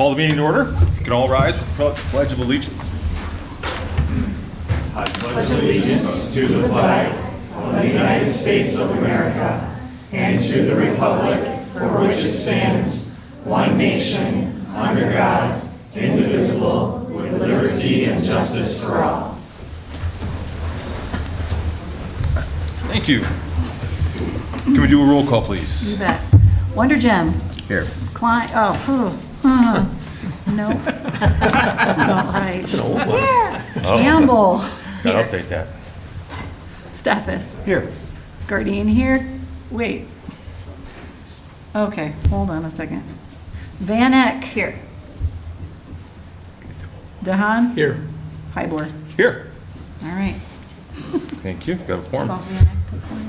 Call the meeting to order. You can all rise for the Pledge of Allegiance. I pledge allegiance to the flag of the United States of America and to the republic for which it stands, one nation, under God, indivisible, with liberty and justice for all. Thank you. Can we do a roll call, please? You bet. Wonder Gem. Here. Klein, oh, no. That's not right. It's an old one. Campbell. Gotta update that. Steffes. Here. Guardian here. Wait. Okay, hold on a second. Van Eck. Here. Dahan. Here. Hybor. Here. All right. Thank you. Got a form. Call Van Eck.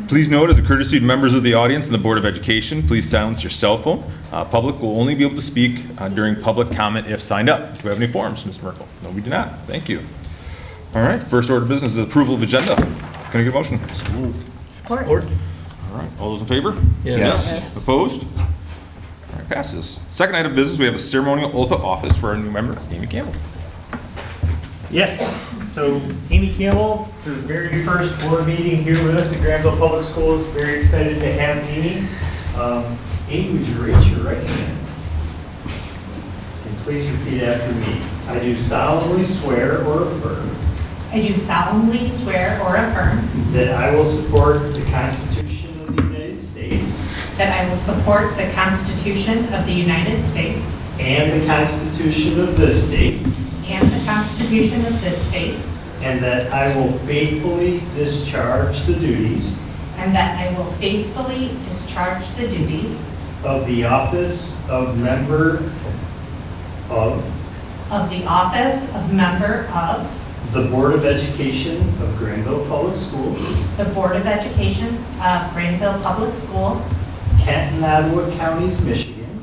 Please note, as a courtesy to members of the audience and the Board of Education, please silence your cell phone. Public will only be able to speak during public comment if signed up. Do we have any forms, Ms. Merkel? No, we do not. Thank you. All right, first order of business is approval of agenda. Can I get a motion? Support. All right, all those in favor? Yes. Opposed? All right, passes. Second item of business, we have a ceremonial oath of office for our new member, Amy Campbell. Yes, so Amy Campbell, it's her very first board meeting here with us at Grandville Public Schools. Very excited to have Amy. Amy, would you raise your right hand? And please repeat after me. I do solemnly swear or affirm I do solemnly swear or affirm that I will support the Constitution of the United States that I will support the Constitution of the United States and the Constitution of this state, and the Constitution of this state, and that I will faithfully discharge the duties and that I will faithfully discharge the duties of the office of member of of member of the Board of Education of Grandville Public Schools, the Board of Education of Grandville Public Schools, Kent and Ottawa Counties, Michigan,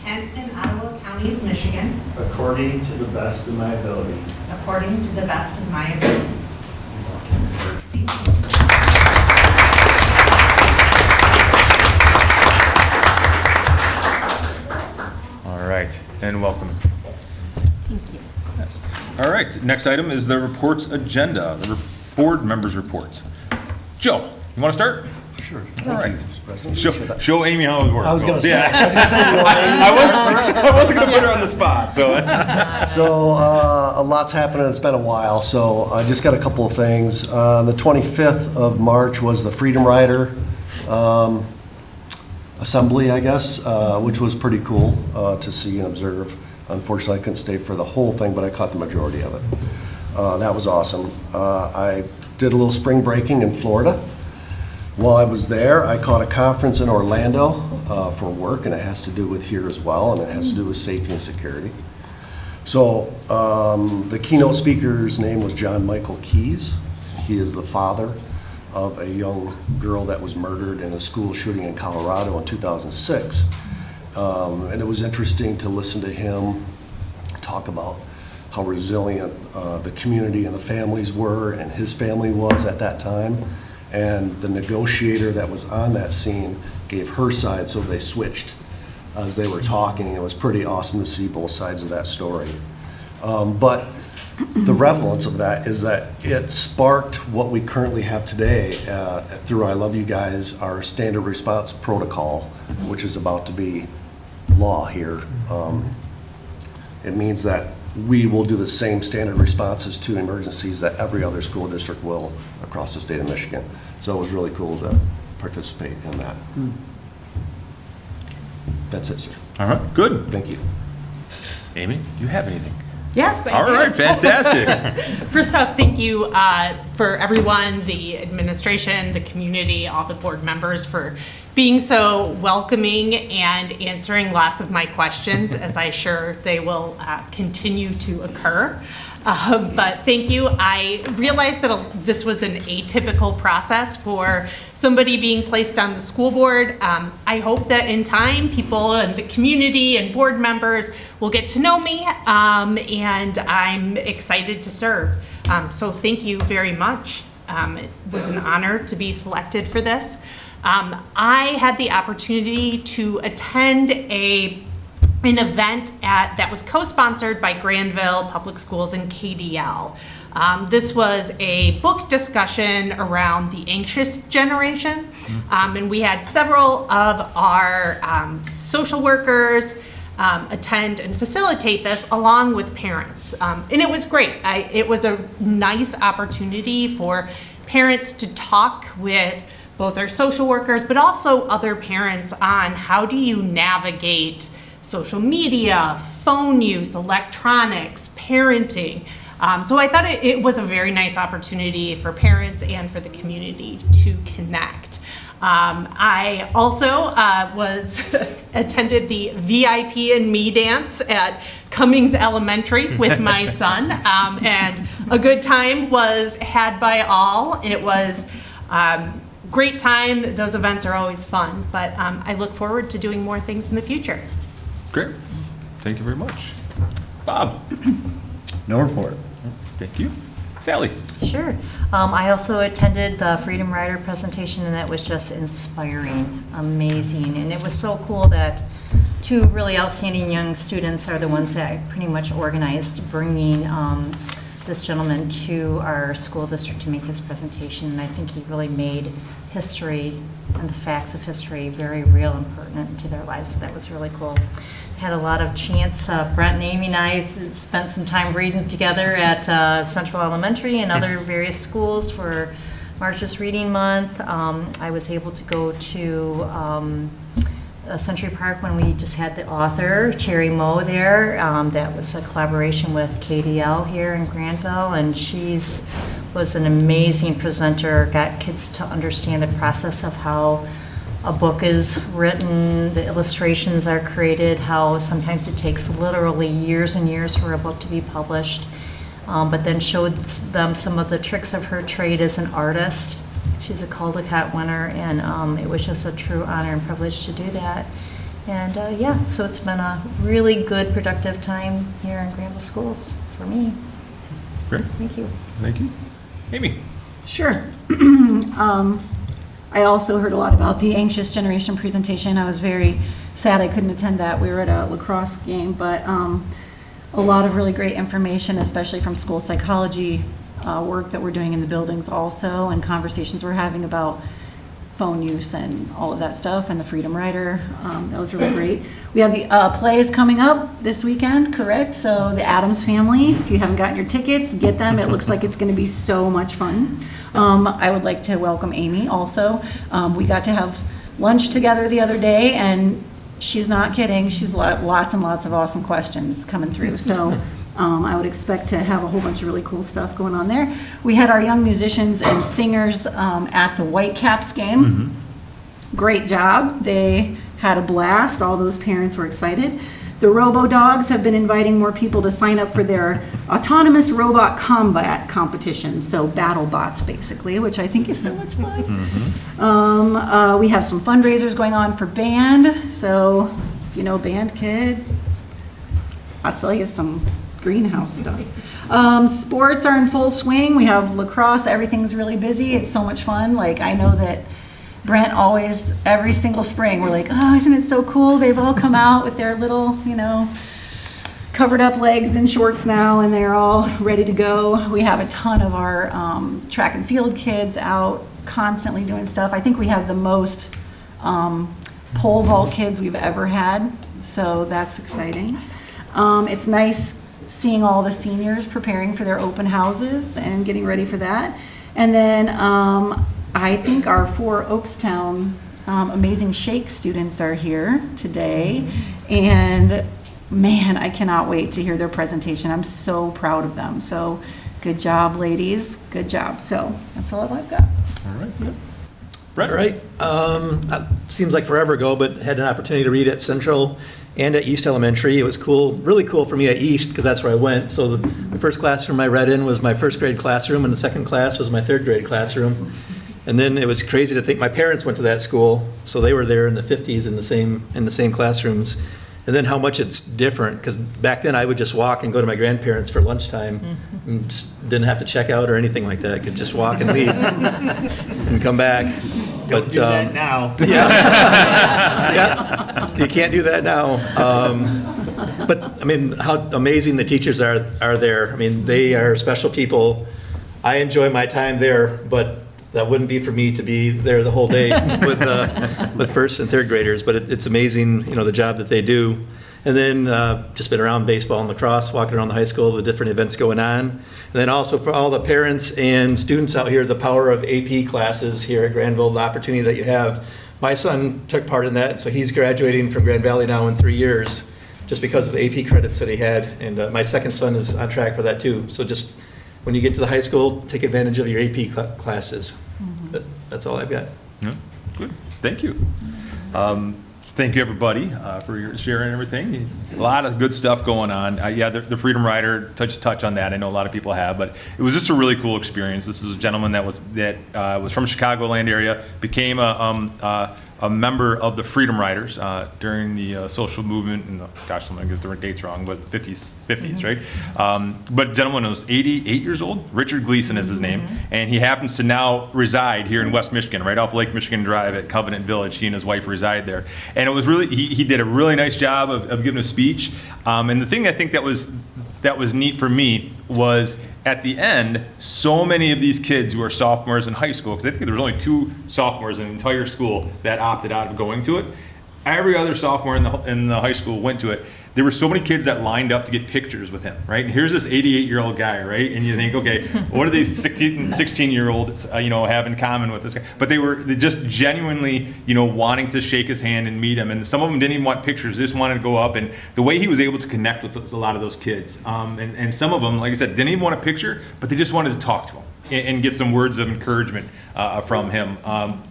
Kent and Ottawa Counties, Michigan, according to the best of my ability. according to the best of my ability. All right, and welcome. Thank you. Yes. All right, next item is the reports agenda, the board members' reports. Joe, you want to start? Sure. All right. Thank you, Mr. President. Show Amy how it works. I was going to say, Yeah. you know, I wasn't going to put her on the spot, so. So a lot's happened, and it's been a while, so I just got a couple of things. The 25th of March was the Freedom Rider assembly, I guess, which was pretty cool to see and observe. Unfortunately, I couldn't stay for the whole thing, but I caught the majority of it. That was awesome. I did a little spring breaking in Florida. While I was there, I caught a conference in Orlando for work, and it has to do with here as well, and it has to do with safety and security. So the keynote speaker's name was John Michael Keyes. He is the father of a young girl that was murdered in a school shooting in Colorado in 2006. And it was interesting to listen to him talk about how resilient the community and the families were, and his family was at that time. And the negotiator that was on that scene gave her side, so they switched as they were talking. It was pretty awesome to see both sides of that story. But the relevance of that is that it sparked what we currently have today through I Love You Guys, our standard response protocol, which is about to be law here. It means that we will do the same standard responses to emergencies that every other school district will across the state of Michigan. So it was really cool to participate in that. That's it, sir. All right, good. Thank you. Amy, do you have anything? Yes, I All do. right, fantastic. First off, thank you for everyone, the administration, the community, all the board members for being so welcoming and answering lots of my questions, as I'm sure they will continue to occur. But thank you. I realized that this was an atypical process for somebody being placed on the school board. I hope that in time, people in the community and board members will get to know me, and I'm excited to serve. So thank you very much. It was an honor to be selected for this. I had the opportunity to attend a an event that was co-sponsored by Grandville Public Schools and KDL. This was a book discussion around the anxious generation, and we had several of our social workers attend and facilitate this along with parents. And it was great. It was a nice opportunity for parents to talk with both our social workers, but also other parents on how do you navigate social media, phone use, electronics, parenting. So I thought it was a very nice opportunity for parents and for the community to connect. I also attended the VIP and Me dance at Cummings Elementary with my son, and a good time was had by all. It was great time. Those events are always fun, but I look forward to doing more things in the future. Great. Thank you very much. Bob? No report. Thank you. Sally? Sure. I also attended the Freedom Rider presentation, and that was just inspiring, amazing. And it was so cool that two really outstanding young students are the ones that pretty much organized bringing this gentleman to our school district to make his presentation. And I think he really made history and the facts of history very real and pertinent to their lives. So that was really cool. Had a lot of chance. Brent and Amy and I spent some time reading together at Central Elementary and other various schools for March's Reading Month. I was able to go to Century Park when we just had the author, Cherry Moe, there. That was a collaboration with KDL here in Grandville, and she's was an amazing presenter, got kids to understand the process of how a book is written, the illustrations are created, how sometimes it takes literally years and years for a book to be published, but then showed them some of the tricks of her trade as an artist. She's a Caldecott winner, and it was just a true honor and privilege to do that. And yeah, so it's been a really good, productive time here in Grandville Schools for me. Great. Thank you. Thank you. Amy? Sure. I also heard a lot about the Anxious Generation presentation. I was very sad I couldn't attend that. We were at a lacrosse game, but a lot of really great information, especially from school psychology work that we're doing in the buildings also, and conversations we're having about phone use and all of that stuff, and the Freedom Rider. That was really great. We have the plays coming up this weekend, correct? So the Addams Family, if you haven't gotten your tickets, get them. It looks like it's going to be so much fun. I would like to welcome Amy also. We got to have lunch together the other day, and she's not kidding. She's lots and lots of awesome questions coming through. So I would expect to have a whole bunch of really cool stuff going on there. We had our young musicians and singers at the Whitecaps game. Mm-hmm. Great job. They had a blast. All those parents were excited. The Robo-Dogs have been inviting more people to sign up for their autonomous robot combat competitions, so battle bots basically, which I think is so much fun. Mm-hmm. We have some fundraisers going on for band, so if you know Band Kid, I'll sell you some greenhouse stuff. Sports are in full swing. We have lacrosse. Everything's really busy. It's so much fun. Like, I know that Brent always, every single spring, we're like, oh, isn't it so cool? They've all come out with their little, covered up legs and shorts now, and they're all ready to go. We have a ton of our track and field kids out constantly doing stuff. I think we have the most pole vault kids we've ever had, so that's exciting. It's nice seeing all the seniors preparing for their open houses and getting ready for that. And then I think our 4 Oakstown Amazing Shake students are here today, and man, I cannot wait to hear their presentation. I'm so proud of them. So good job, ladies. Good job. So that's all I've got. All right. Yep. Brett? All right. Seems like forever ago, but had an opportunity to read at Central and at East Elementary. It was cool, really cool for me at East, because that's where I went. So the first classroom I read in was my first grade classroom, and the second class was my third grade classroom. And then it was crazy to think my parents went to that school, so they were there in the 50s in the same classrooms. And then how much it's different, because back then I would just walk and go to my grandparents for lunchtime, and just didn't have to check out or anything like that. I could just walk and leave and come back. Don't do that now. Yeah. You can't do that now. But, I mean, how amazing the teachers are there. I mean, they are special people. I enjoy my time there, but that wouldn't be for me to be there the whole day with first and third graders. But it's amazing, the job that they do. And then just been around baseball and lacrosse, walking around the high school, the different events going on. And then also for all the parents and students out here, the power of AP classes here at Grandville, the opportunity that you have. My son took part in that, so he's graduating from Grand Valley now in 3 years, just because of the AP credits that he had. And my second son is on track for that too. So just when you get to the high school, take advantage of your AP classes. That's all I've got. Yeah, good. Thank you. Thank you, everybody, for your sharing everything. A lot of good stuff going on. Yeah, the Freedom Rider, touch on that. I know a lot of people have, but it was just a really cool experience. This is a gentleman that was from Chicagoland area, became a member of the Freedom Riders during the social movement, and gosh, I'm going to get the dates wrong, but 50s, right? But gentleman was 88 years old. Richard Gleason is his name, and he happens to now reside here in West Michigan, right off Lake Michigan Drive at Covenant Village. He and his wife reside there, and it was really he did a really nice job of giving a speech. And the thing I think that was neat for me was at the end, so many of these kids who are sophomores in high school, because I think there was only 2 sophomores in the entire school that opted out of going to it. Every other sophomore in the high school went to it. There were so many kids that lined up to get pictures with him, right? And here's this 88-year-old guy, right? And you think, okay, what do these 16-year-olds, have in common with this guy? But they just genuinely, wanting to shake his hand and meet him. And some of them didn't even want pictures; they just wanted to go up. And the way he was able to connect with a lot of those kids, and some of them, like I said, didn't even want a picture, but they just wanted to talk to him and get some words of encouragement from him,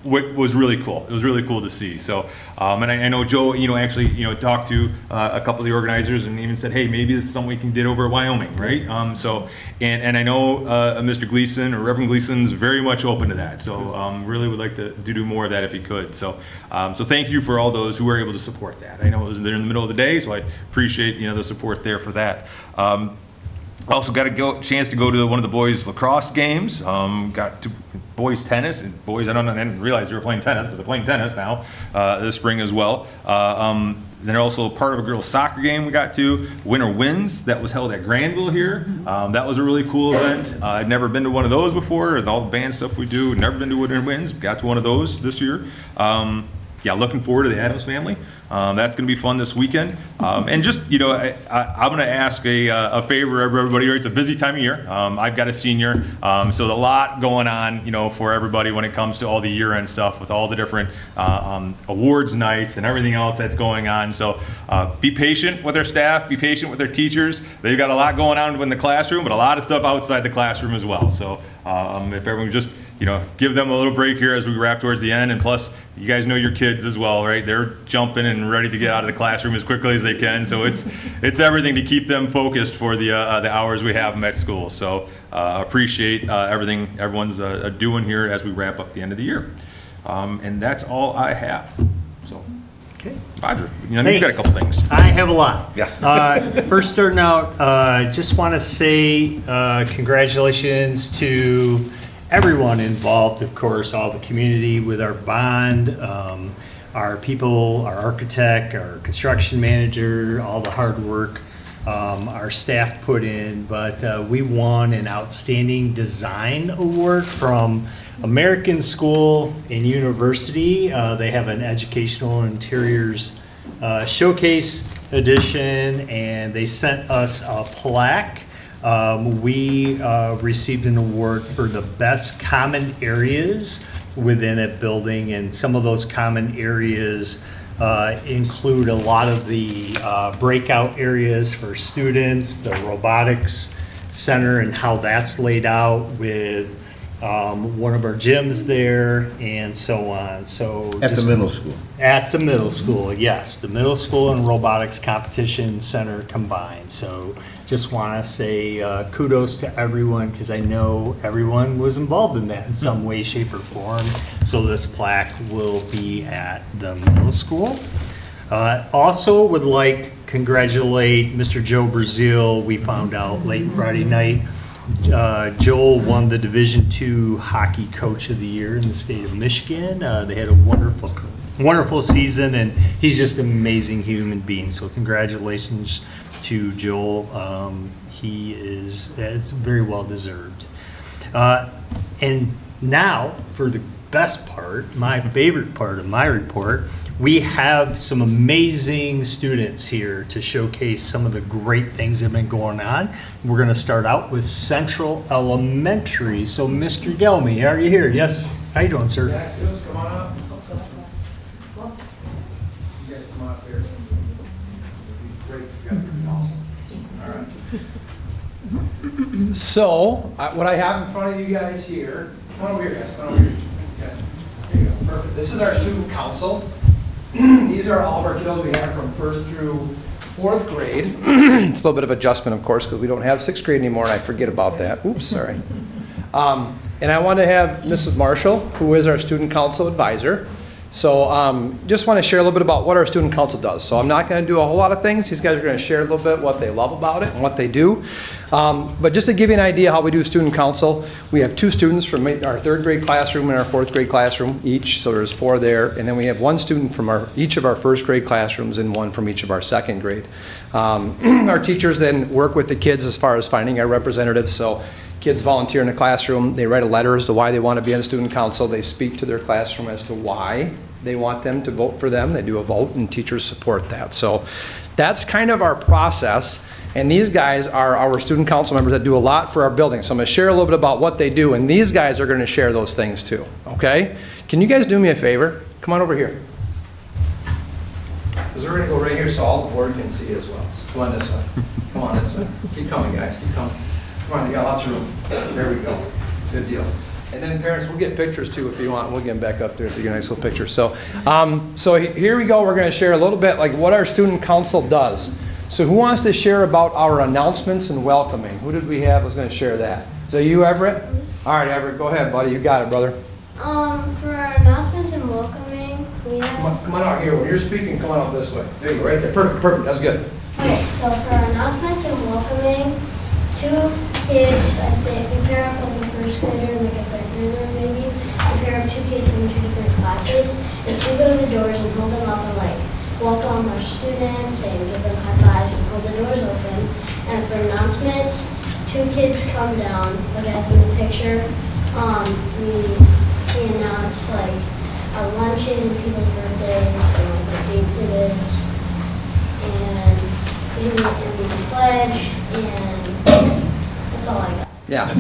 which was really cool. It was really cool to see. So, and I know Joe, actually, talked to a couple of the organizers and even said, hey, maybe this is something we can get over at Wyoming, right? And I know Mr. Gleason or Reverend Gleason is very much open to that. So, really would like to do more of that if he could. So, so thank you for all those who were able to support that. I know it was there in the middle of the day, so I appreciate the support there for that. Also got a chance to go to one of the boys' lacrosse games. Got to boys' tennis and boys. I didn't realize they were playing tennis, but they're playing tennis now this spring as well. Then also part of a girls' soccer game we got to. Winter Winds that was held at Grandville here. That was a really cool event. I'd never been to one of those before. With all the band stuff we do, never been to Winter Winds. Got to one of those this year. Yeah, looking forward to the Addams Family. That's going to be fun this weekend. And just, I'm going to ask a favor of everybody. It's a busy time of year. I've got a senior, so a lot going on, for everybody when it comes to all the year-end stuff with all the different awards nights and everything else that's going on. So be patient with their staff, be patient with their teachers. They've got a lot going on in the classroom, but a lot of stuff outside the classroom as well. So if everyone just give them a little break here as we wrap towards the end. And plus, you guys know your kids as well, right? They're jumping and ready to get out of the classroom as quickly as they can. So it's everything to keep them focused for the hours we have them at school. So appreciate everything everyone's doing here as we wrap up the end of the year. And that's all I have. So, Okay. Roger, you've got a couple things. I have a lot. Yes. First, starting out, just want to say congratulations to everyone involved, of course, all the community with our bond, our people, our architect, our construction manager, all the hard work our staff put in. But we won an Outstanding Design Award from American School and University. They have an Educational Interiors Showcase edition, and they sent us a plaque. We received an award for the best common areas within a building, and some of those common areas include a lot of the breakout areas for students, the robotics center and how that's laid out with one of our gyms there and so on. So At the middle school. At the middle school, yes. The middle school and robotics competition center combined. So just want to say kudos to everyone, because I know everyone was involved in that in some way, shape, or form. So this plaque will be at the middle school. Also would like to congratulate Mr. Joe Brazil. We found out late Friday night Joel won the Division II Hockey Coach of the Year in the state of Michigan. They had a wonderful season, and he's just an amazing human being. So congratulations to Joel. It's very well deserved. And now for the best part, my favorite part of my report, we have some amazing students here to showcase some of the great things that have been going on. We're going to start out with Central Elementary. So Mr. Gelmy, are you here? Yes. How you doing, sir? Yeah, come on up. You guys come up here. Great. All right. So, what I have in front of you guys here, come on over here, guys. Come on over here. Yeah. There you go. Perfect. This is our student council. These are all of our kiddos we have from 1st through 4th grade. It's a little bit of adjustment, of course, because we don't have 6th grade anymore, and I forget about that. Oops, sorry. And I want to have Mrs. Marshall, who is our student council advisor. So just want to share a little bit about what our student council does. So I'm not going to do a whole lot of things. These guys are going to share a little bit what they love about it and what they do. But just to give you an idea how we do student council, we have 2 students from our 3rd grade classroom and our 4th grade classroom each. So there's 4 there. And then we have 1 student from each of our 1st grade classrooms and 1 from each of our 2nd grade. Our teachers then work with the kids as far as finding our representatives. So kids volunteer in the classroom. They write a letter as to why they want to be on a student council. They speak to their classroom as to why they want them to vote for them. They do a vote, and teachers support that. So that's kind of our process. And these guys are our student council members that do a lot for our building. So I'm going to share a little bit about what they do, and these guys are going to share those things too. Okay? Can you guys do me a favor? Come on over here. Because we're going to go right here so all the board can see as well. So come on this way. Come on this way. Keep coming, guys. Keep coming. Come on, you got lots of room. There we go. Good deal. And then parents, we'll get pictures too if you want. We'll get them back up there if you get a nice little picture. So, here we go. We're going to share a little bit like what our student council does. So who wants to share about our announcements and welcoming? Who did we have was going to share that? Is that you, Everett? All right, Everett, go ahead, buddy. You got it, brother. For our announcements and welcoming, we have... Come on out here. When you're speaking, come on up this way. There you go, right there. Perfect, perfect. That's good. Okay, so for our announcements and welcoming, 2 kids, I think, we pair up like a 1st grader and like a 3rd grader maybe. We pair up 2 kids from 2 different classes, and 2 go to the doors and hold them up and like welcome our students and give them high fives and hold the doors open. And for announcements, 2 kids come down, like as in the picture. We announce like our lunches and people's birthdays and like what date it is. And we do the pledge, and that's all I got. Yeah.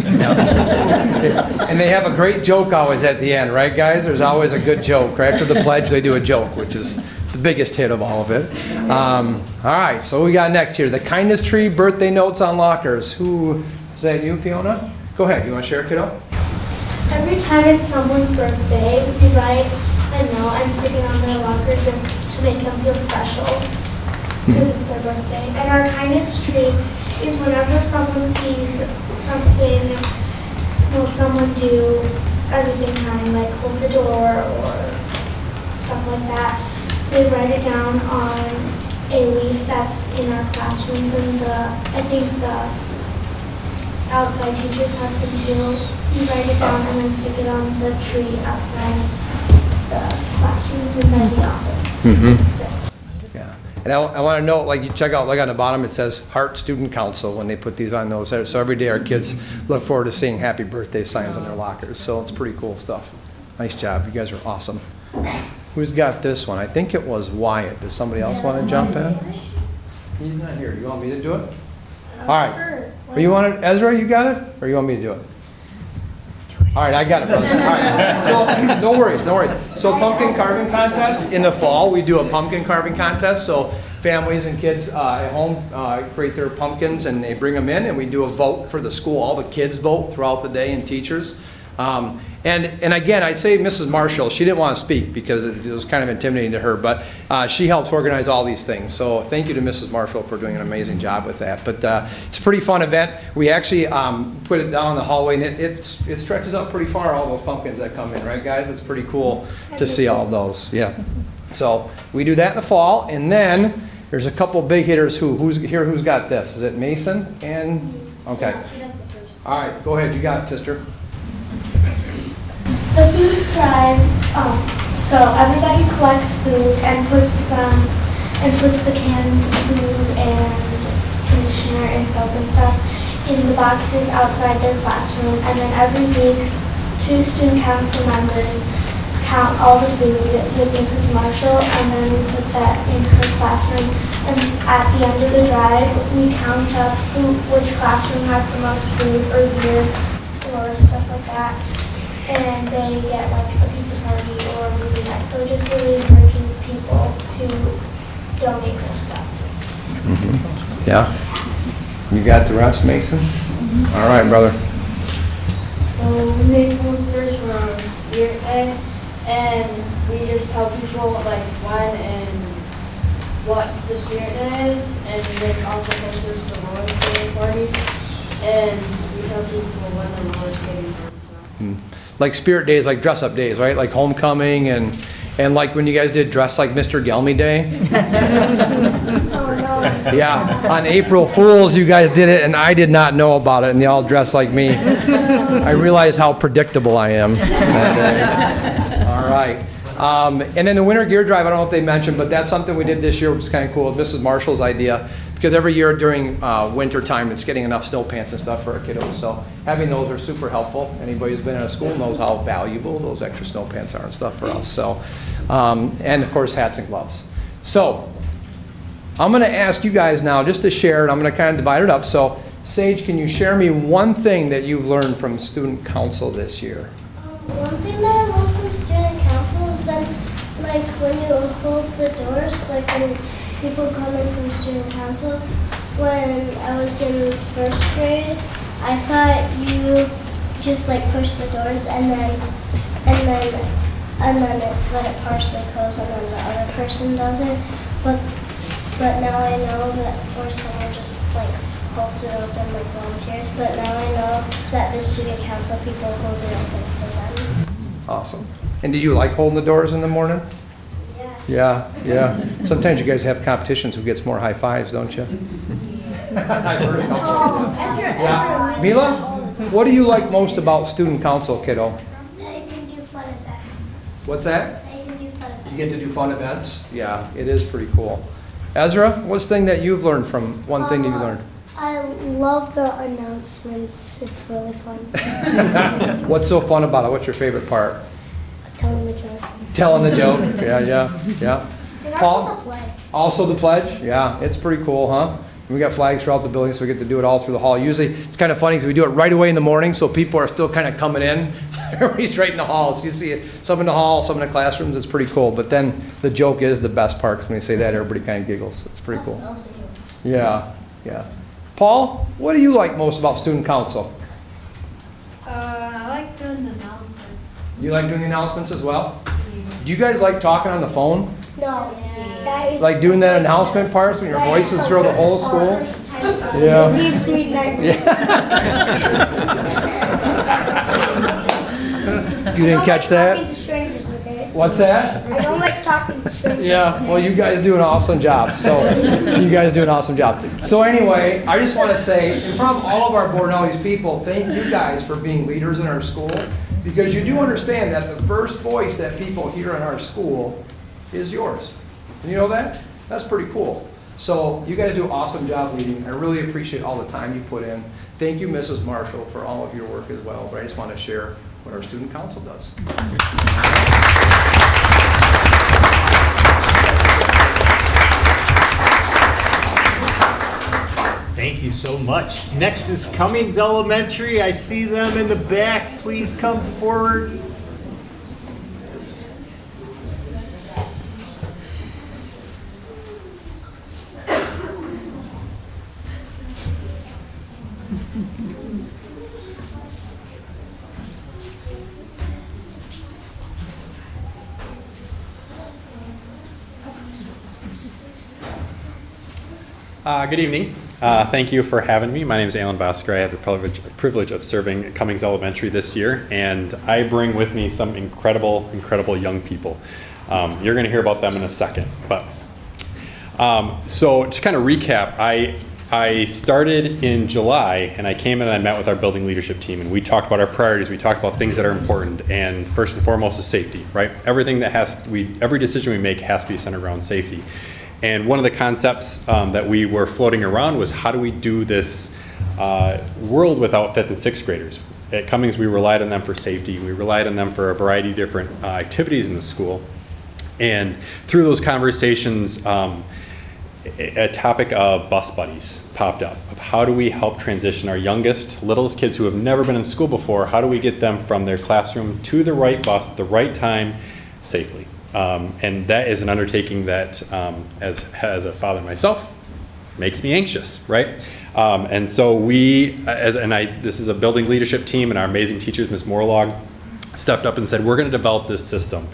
And they have a great joke always at the end, right, guys? There's always a good joke. Right after the pledge, they do a joke, which is the biggest hit of all of it. All right, so what we got next here? The kindness tree, birthday notes on lockers. Who, is that you, Fiona? Go ahead. You want to share, kiddo? Every time it's someone's birthday, we write a note and stick it on their locker just to make them feel special because it's their birthday. And our kindness tree is whenever someone sees something, will someone do everything kind, like hold the door or stuff like that, we write it down on a leaf that's in our classrooms, and I think the outside teachers have some too. You write it down and then stick it on the tree outside the classrooms and then the office. That's it. Yeah. And I want to note, like you check out, like on the bottom, it says Heart Student Council when they put these on those. So every day our kids look forward to seeing happy birthday signs on their lockers. So it's pretty cool stuff. Nice job. You guys are awesome. Who's got this one? I think it was Wyatt. Does somebody else want to jump in? He's not here. You want me to do it? All right. Or you want it, Ezra, you got it? Or you want me to do it? All right, I got it, brother. All right. So, no worries, no worries. So pumpkin carving contest, in the fall, we do a pumpkin carving contest. So families and kids at home create their pumpkins and they bring them in, and we do a vote for the school. All the kids vote throughout the day, and teachers. And again, I'd say Mrs. Marshall, she didn't want to speak because it was kind of intimidating to her, but she helps organize all these things. So thank you to Mrs. Marshall for doing an amazing job with that. But it's a pretty fun event. We actually put it down in the hallway, and it stretches out pretty far, all those pumpkins that come in, right, guys? It's pretty cool to see all those. Yeah. So we do that in the fall, and then there's a couple big hitters. Who's got this? Is it Mason? And okay. She does the first. All right, go ahead. You got it, sister. The food drive So everybody collects food and puts the canned food and conditioner and soap and stuff in the boxes outside their classroom. And then every week, 2 student council members count all the food with Mrs. Marshall, and then we put that in her classroom. And at the end of the drive, we count up which classroom has the most food or beer or stuff like that. And they get like a pizza party or a movie night. So it just really encourages people to donate their stuff. Yeah. You got the rest, Mason? All right, brother. So we make posters from Spirit Day, and we just tell people like when and what the Spirit Day is, and we make also posters for roller skating parties, and we tell people when the roller skating parties are. Like Spirit Days, like dress-up days, right? Like homecoming and like when you guys did dress like Mr. Gelmy Day. Oh no. Yeah, on April Fools, you guys did it, and I did not know about it, and they all dressed like me. I realized how predictable I am that day. All right. And then the winter gear drive, I don't know if they mentioned, but that's something we did this year, which is kind of cool. Mrs. Marshall's idea, because every year during winter time, it's getting enough snow pants and stuff for our kiddos. So having those are super helpful. Anybody who's been in a school knows how valuable those extra snow pants are and stuff for us. So, and of course, hats and gloves. So I'm going to ask you guys now just to share, and I'm going to kind of divide it up. So Sage, can you share me one thing that you've learned from student council this year? One thing that I love from student council is that, like, when you hold the doors, like when people come in from student council, when I was in 1st grade, I thought you just like push the doors and then let it partially close and then the other person does it. But now I know that, or someone just like holds it open like volunteers, but now I know that the student council people hold it open for them. Awesome. And do you like holding the doors in the morning? Yeah. Yeah. Sometimes you guys have competitions who gets more high fives, don't you? I've heard it also. Yeah. Mila, what do you like most about student council, kiddo? They can do fun events. What's that? They can do fun events. You get to do fun events? Yeah, it is pretty cool. Ezra, what's the thing that you've learned from, one thing you've learned? I love the announcements. It's really fun. What's so fun about it? What's your favorite part? Telling the joke. Telling the joke. Yeah. And Paul? also the play. Also the pledge? Yeah, it's pretty cool, huh? We got flags throughout the building, so we get to do it all through the hall. Usually, it's kind of funny because we do it right away in the morning, so people are still kind of coming in. Everybody's right in the hall. So you see it, some in the hall, some in the classrooms. It's pretty cool. But then the joke is the best part, because when you say that, everybody kind of giggles. It's pretty cool. Yeah. Paul, what do you like most about student council? I like doing the announcements. You like doing the announcements as well? Do you guys like talking on the phone? No. That is Like doing that announcement parts when your voices through the whole school? Yeah. It leaves me nightmares. You didn't catch I don't like talking that? to strangers with it. What's that? I don't like talking to strangers. Yeah, well, you guys do an awesome job. So anyway, I just want to say, in front of all of our board and all these people, thank you guys for being leaders in our school, because you do understand that the first voice that people hear in our school is yours. And you know that? That's pretty cool. So you guys do an awesome job leading. I really appreciate all the time you put in. Thank you, Mrs. Marshall, for all of your work as well. But I just want to share what our student council does. Thank you so much. Next is Cummings Elementary. I see them in the back. Please come forward. Good evening. Thank you for having me. My name is Alan Bosker. I have the privilege of serving at Cummings Elementary this year, and I bring with me some incredible young people. You're going to hear about them in a second. But so to kind of recap, I started in July, and I came in and I met with our building leadership team, and we talked about our priorities. We talked about things that are important, and first and foremost is safety, right? Everything that every decision we make has to be centered around safety. And one of the concepts that we were floating around was, how do we do this world without 5th and 6th graders? At Cummings, we relied on them for safety. We relied on them for a variety of different activities in the school. And through those conversations, a topic of bus buddies popped up, of how do we help transition our youngest, littlest kids who have never been in school before, how do we get them from their classroom to the right bus, the right time, safely? And that is an undertaking that, as a father myself, makes me anxious, right? And so this is a building leadership team, and our amazing teachers, Ms. Morlog, stepped up and said, we're going to develop this system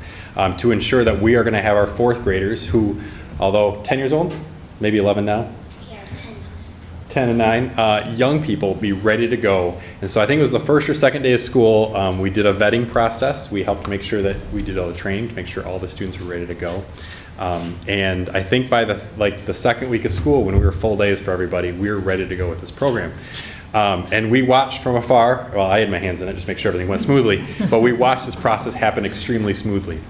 to ensure that we are going to have our 4th graders who, although 10 years old, maybe 11 now? Yeah, 10 and 9, young people be ready to go. And so I think it was the first or second day of school, we did a vetting process. We helped make sure that we did all the training to make sure all the students were ready to go. And I think by the second week of school, when we were full days for everybody, we were ready to go with this program. And we watched from afar. Well, I had my hands in it just to make sure everything went smoothly, but we watched this process happen extremely smoothly.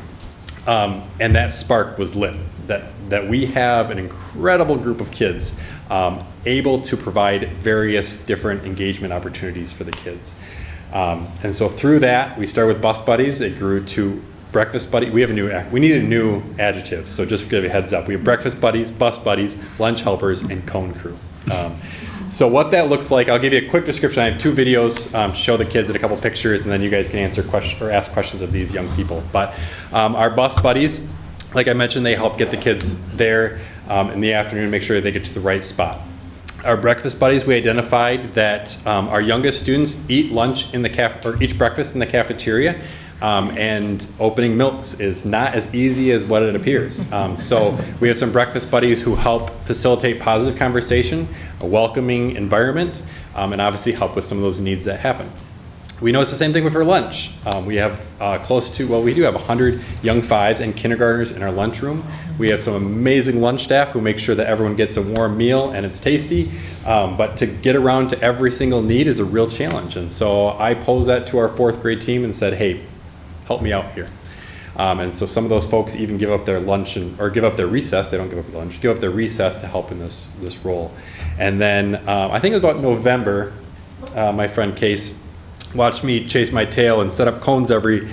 And that spark was lit, that we have an incredible group of kids able to provide various different engagement opportunities for the kids. And so through that, we started with bus buddies. It grew to breakfast buddy. We need a new adjective, so just to give you a heads up. We have breakfast buddies, bus buddies, lunch helpers, and cone crew. So what that looks like, I'll give you a quick description. I have 2 videos to show the kids and a couple pictures, and then you guys can answer questions or ask questions of these young people. But our bus buddies, like I mentioned, they help get the kids there in the afternoon, make sure they get to the right spot. Our breakfast buddies, we identified that our youngest students eat lunch in the or eat breakfast in the cafeteria. And opening milks is not as easy as what it appears. So we have some breakfast buddies who help facilitate positive conversation, a welcoming environment, and obviously help with some of those needs that happen. We know it's the same thing with our lunch. We have we do have 100 young 5s and kindergartners in our lunchroom. We have some amazing lunch staff who make sure that everyone gets a warm meal and it's tasty. But to get around to every single need is a real challenge. And so I posed that to our 4th grade team and said, hey, help me out here. And so some of those folks even give up their lunch or give up their recess. They don't give up their lunch, give up their recess to help in this role. And then I think it was about November, my friend Case watched me chase my tail and set up cones every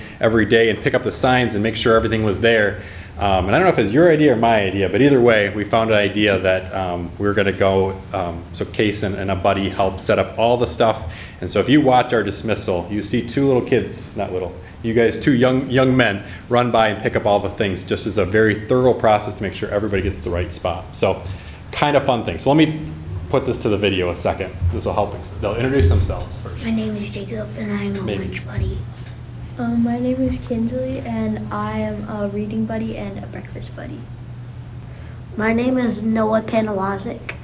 day and pick up the signs and make sure everything was there. And I don't know if it's your idea or my idea, but either way, we found an idea that we were going to go, so Case and a buddy helped set up all the stuff. And so if you watch our dismissal, you see 2 little kids, not little, you guys, 2 young men run by and pick up all the things, just as a very thorough process to make sure everybody gets to the right spot. So kind of fun thing. So let me put this to the video a second. This will help. They'll introduce themselves first. My name is Jacob, and I am a lunch buddy. My name is Kinsley, and I am a reading buddy and a breakfast buddy. My name is Noah Panawazik.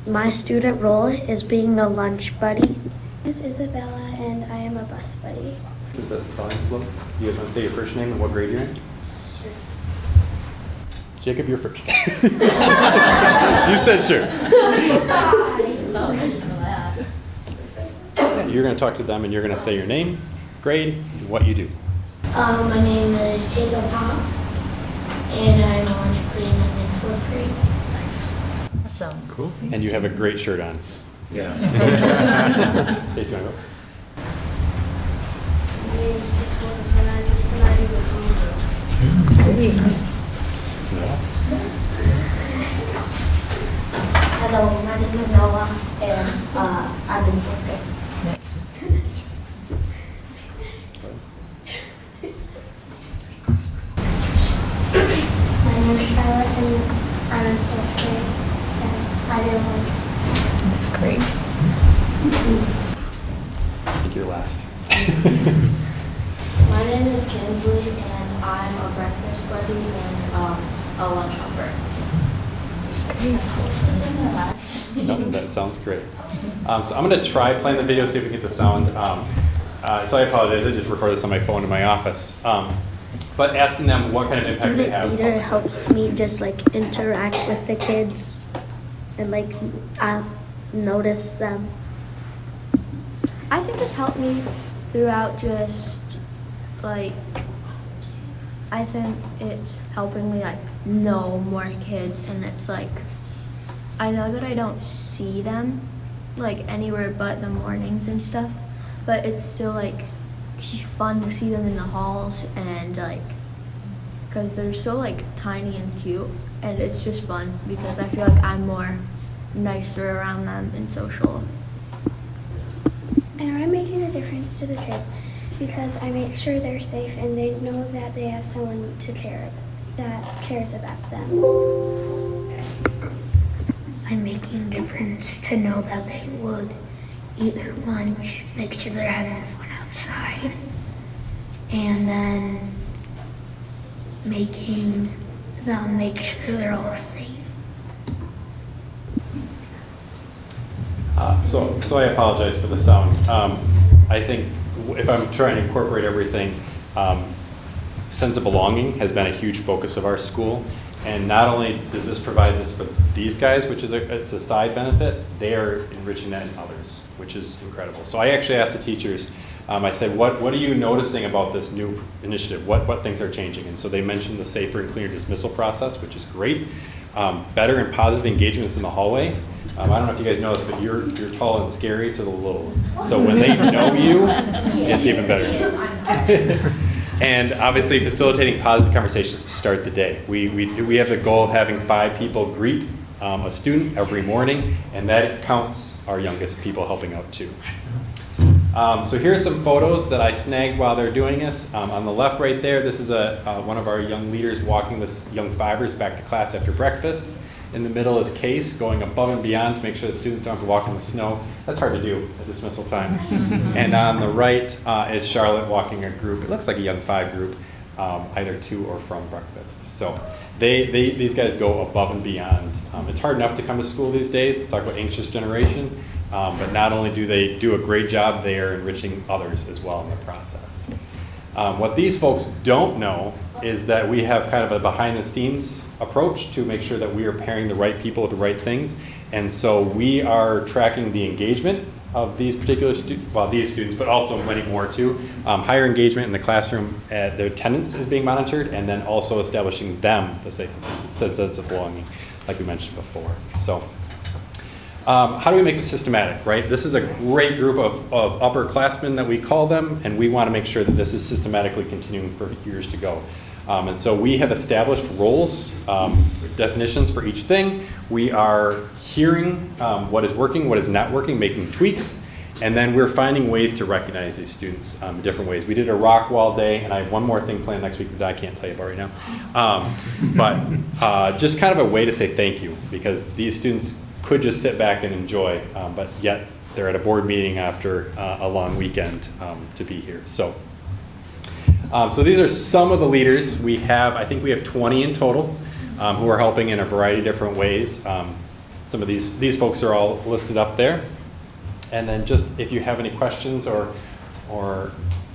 My student role is being a lunch buddy. This is Isabella, and I am a bus buddy. Since that's the volume flow, you guys want to say your first name and what grade you're in? Sure. Jacob, you're first. You said sure. You're going to talk to them and you're going to say your name, grade, and what you do. My name is Jacob Hop, and I'm a lunch buddy and I'm in 4th grade. Awesome. Cool. And you have a great shirt on. Yes. My name is Chris Willis, and I do the cone crew. Hello, my name is Noah, and I'm in 4th grade. Nice. My name is Skylar, and I'm in 4th grade, and I do lunch. That's great. I think you're last. My name is Kinsley, and I'm a breakfast buddy and a lunch helper. No, that sounds great. So I'm going to try playing the video, see if we get the sound. So I apologize, I just recorded this on my phone in my office. But asking them what kind of impact they have. Student leader helps me just like interact with the kids and like notice them. I think it's helped me throughout just like, I think it's helping me like know more kids, and it's like, I know that I don't see them like anywhere but in the mornings and stuff, but it's still like fun to see them in the halls, and like, because they're so like tiny and cute, and it's just fun because I feel like I'm more nicer around them and social. And I'm making a difference to the kids because I make sure they're safe and they know that they have someone to care that cares about them. I'm making a difference to know that they would eat their lunch, make sure they're having fun outside, and then making them make sure they're all safe. So I apologize for the sound. I think if I'm trying to incorporate everything, sense of belonging has been a huge focus of our school. And not only does this provide this for these guys, which is it's a side benefit, they are enriching that in others, which is incredible. So I actually asked the teachers, I said, what are you noticing about this new initiative? What things are changing? And so they mentioned the safer and cleaner dismissal process, which is great. Better and positive engagements in the hallway. I don't know if you guys know this, but you're tall and scary to the little ones. So when they know you, it's even better. And obviously facilitating positive conversations to start the day. We have the goal of having 5 people greet a student every morning, and that counts our youngest people helping out too. So here are some photos that I snagged while they're doing this. On the left right there, this is one of our young leaders walking the young fivers back to class after breakfast. In the middle is Case going above and beyond to make sure the students don't have to walk in the snow. That's hard to do at dismissal time. And on the right is Charlotte walking a group. It looks like a young 5 group, either to or from breakfast. So these guys go above and beyond. It's hard enough to come to school these days to talk about anxious generation, but not only do they do a great job, they are enriching others as well in the process. What these folks don't know is that we have kind of a behind-the-scenes approach to make sure that we are pairing the right people with the right things. And so we are tracking the engagement of these particular these students, but also many more too. Higher engagement in the classroom, their attendance is being monitored, and then also establishing them the sense of belonging, like we mentioned before. So how do we make this systematic, right? This is a great group of upperclassmen that we call them, and we want to make sure that this is systematically continuing for years to go. And so we have established roles, definitions for each thing. We are hearing what is working, what is not working, making tweaks, and then we're finding ways to recognize these students in different ways. We did a rock wall day, and I have one more thing planned next week that I can't tell you about right now. But just kind of a way to say thank you, because these students could just sit back and enjoy, but yet they're at a board meeting after a long weekend to be here. So these are some of the leaders we have. I think we have 20 in total who are helping in a variety of different ways. Some of these folks are all listed up there. And then just if you have any questions or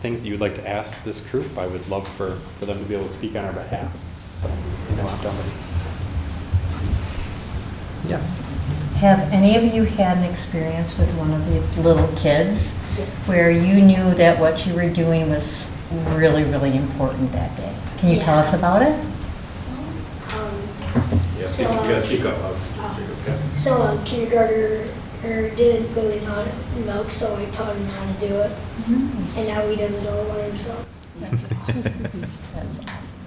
things that you would like to ask this group, I would love for them to be able to speak on our behalf. So, I'm done with it. Yes. Have any of you had an experience with one of the little kids where you knew that what you were doing was really, really important that day? Can you tell us about it? Yes, you gotta speak up. So a kindergartner didn't really know how to milk, so I taught him how to do it. Nice. And now he does it all by himself. That's awesome. That's awesome.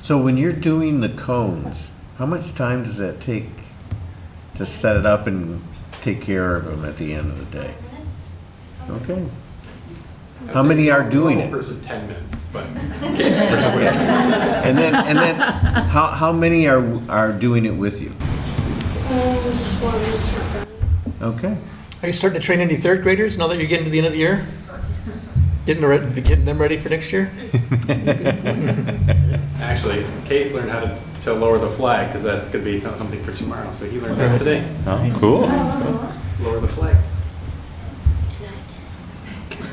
So when you're doing the cones, how much time does that take to set it up and take care of them at the end of the day? Okay. How many are doing it? Person 10 minutes, but And then how many are doing it with you? Just one, it's not running. Okay. Are you starting to train any 3rd graders now that you're getting to the end of the year? Getting them ready for next year? actually, Case learned how to lower the flag, because that's going to be something for tomorrow. So he learned that today. Oh, cool. Lower the flag.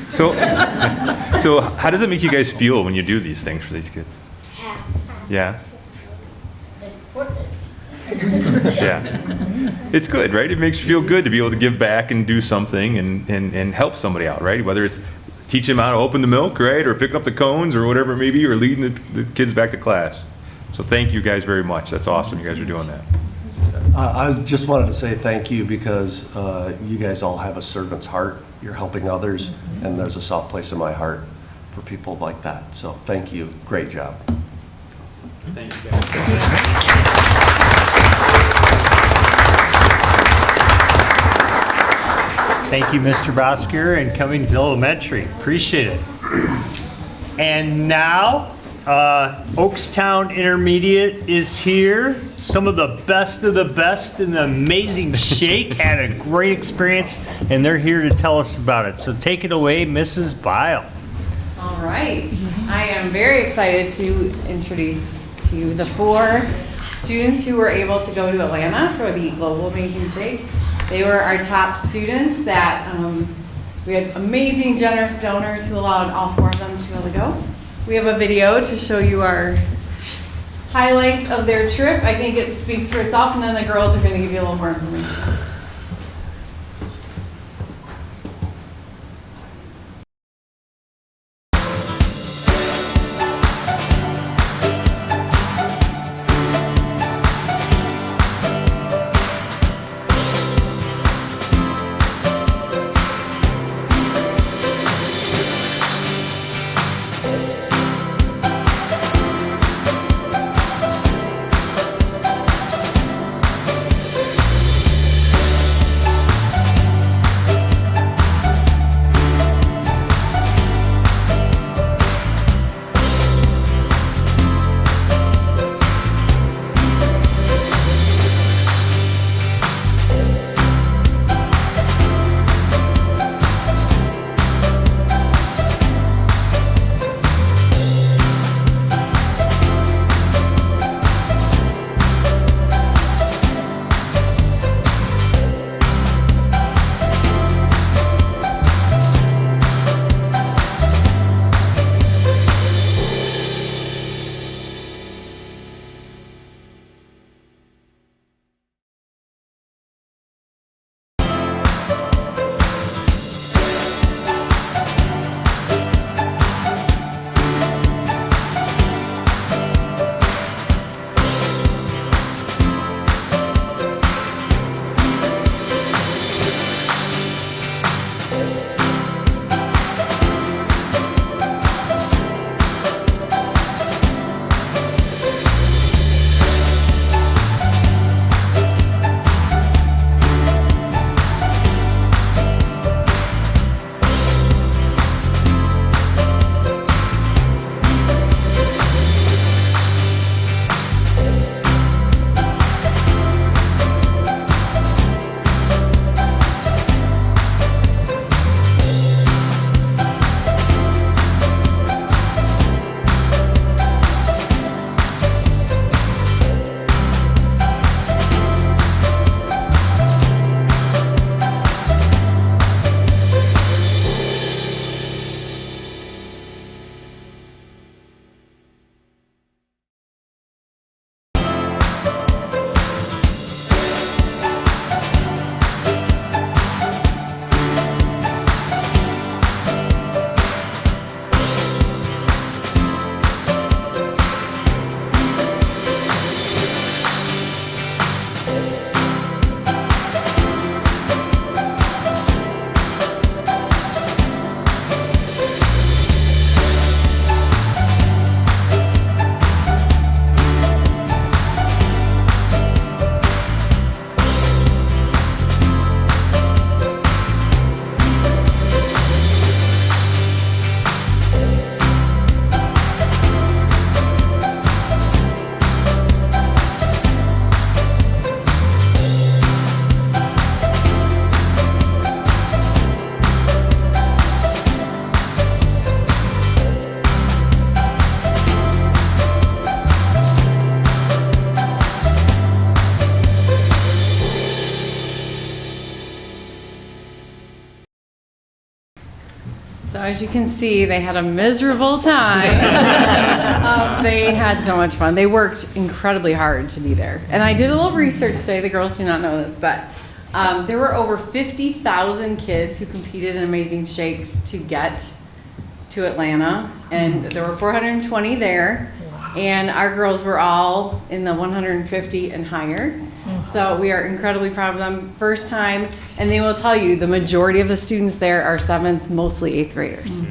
So how does it make you guys feel when you do these things for these kids? Yeah? Yeah. It's good, right? It makes you feel good to be able to give back and do something and help somebody out, right? Whether it's teaching them how to open the milk, right? Or picking up the cones or whatever it may be, or leading the kids back to class. So thank you guys very much. That's awesome. You guys are doing that. I just wanted to say thank you because you guys all have a servant's heart. You're helping others, and there's a soft place in my heart for people like that. So thank you. Great job. Thank you, guys. Thank you, Mr. Bosker and Cummings Elementary. Appreciate it. And now, Oakstown Intermediate is here. Some of the best in the amazing shake. Had a great experience, and they're here to tell us about it. So take it away, Mrs. Bile. All right. I am very excited to introduce to you the 4 students who were able to go to Atlanta for the Global Amazing Shake. They were our top students that we had amazing, generous donors who allowed all 4 of them to be able to go. We have a video to show you our highlights of their trip. I think it speaks for itself, and then the girls are going to give you a little more information. as you can see, they had a miserable time. They had so much fun. They worked incredibly hard to be there. And I did a little research today. The girls do not know this, but there were over 50,000 kids who competed in Amazing Shakes to get to Atlanta. And there were 420 there. And our girls were all in the 150 and higher. So we are incredibly proud of them. First time, and they will tell you the majority of the students there are 7th, mostly 8th graders.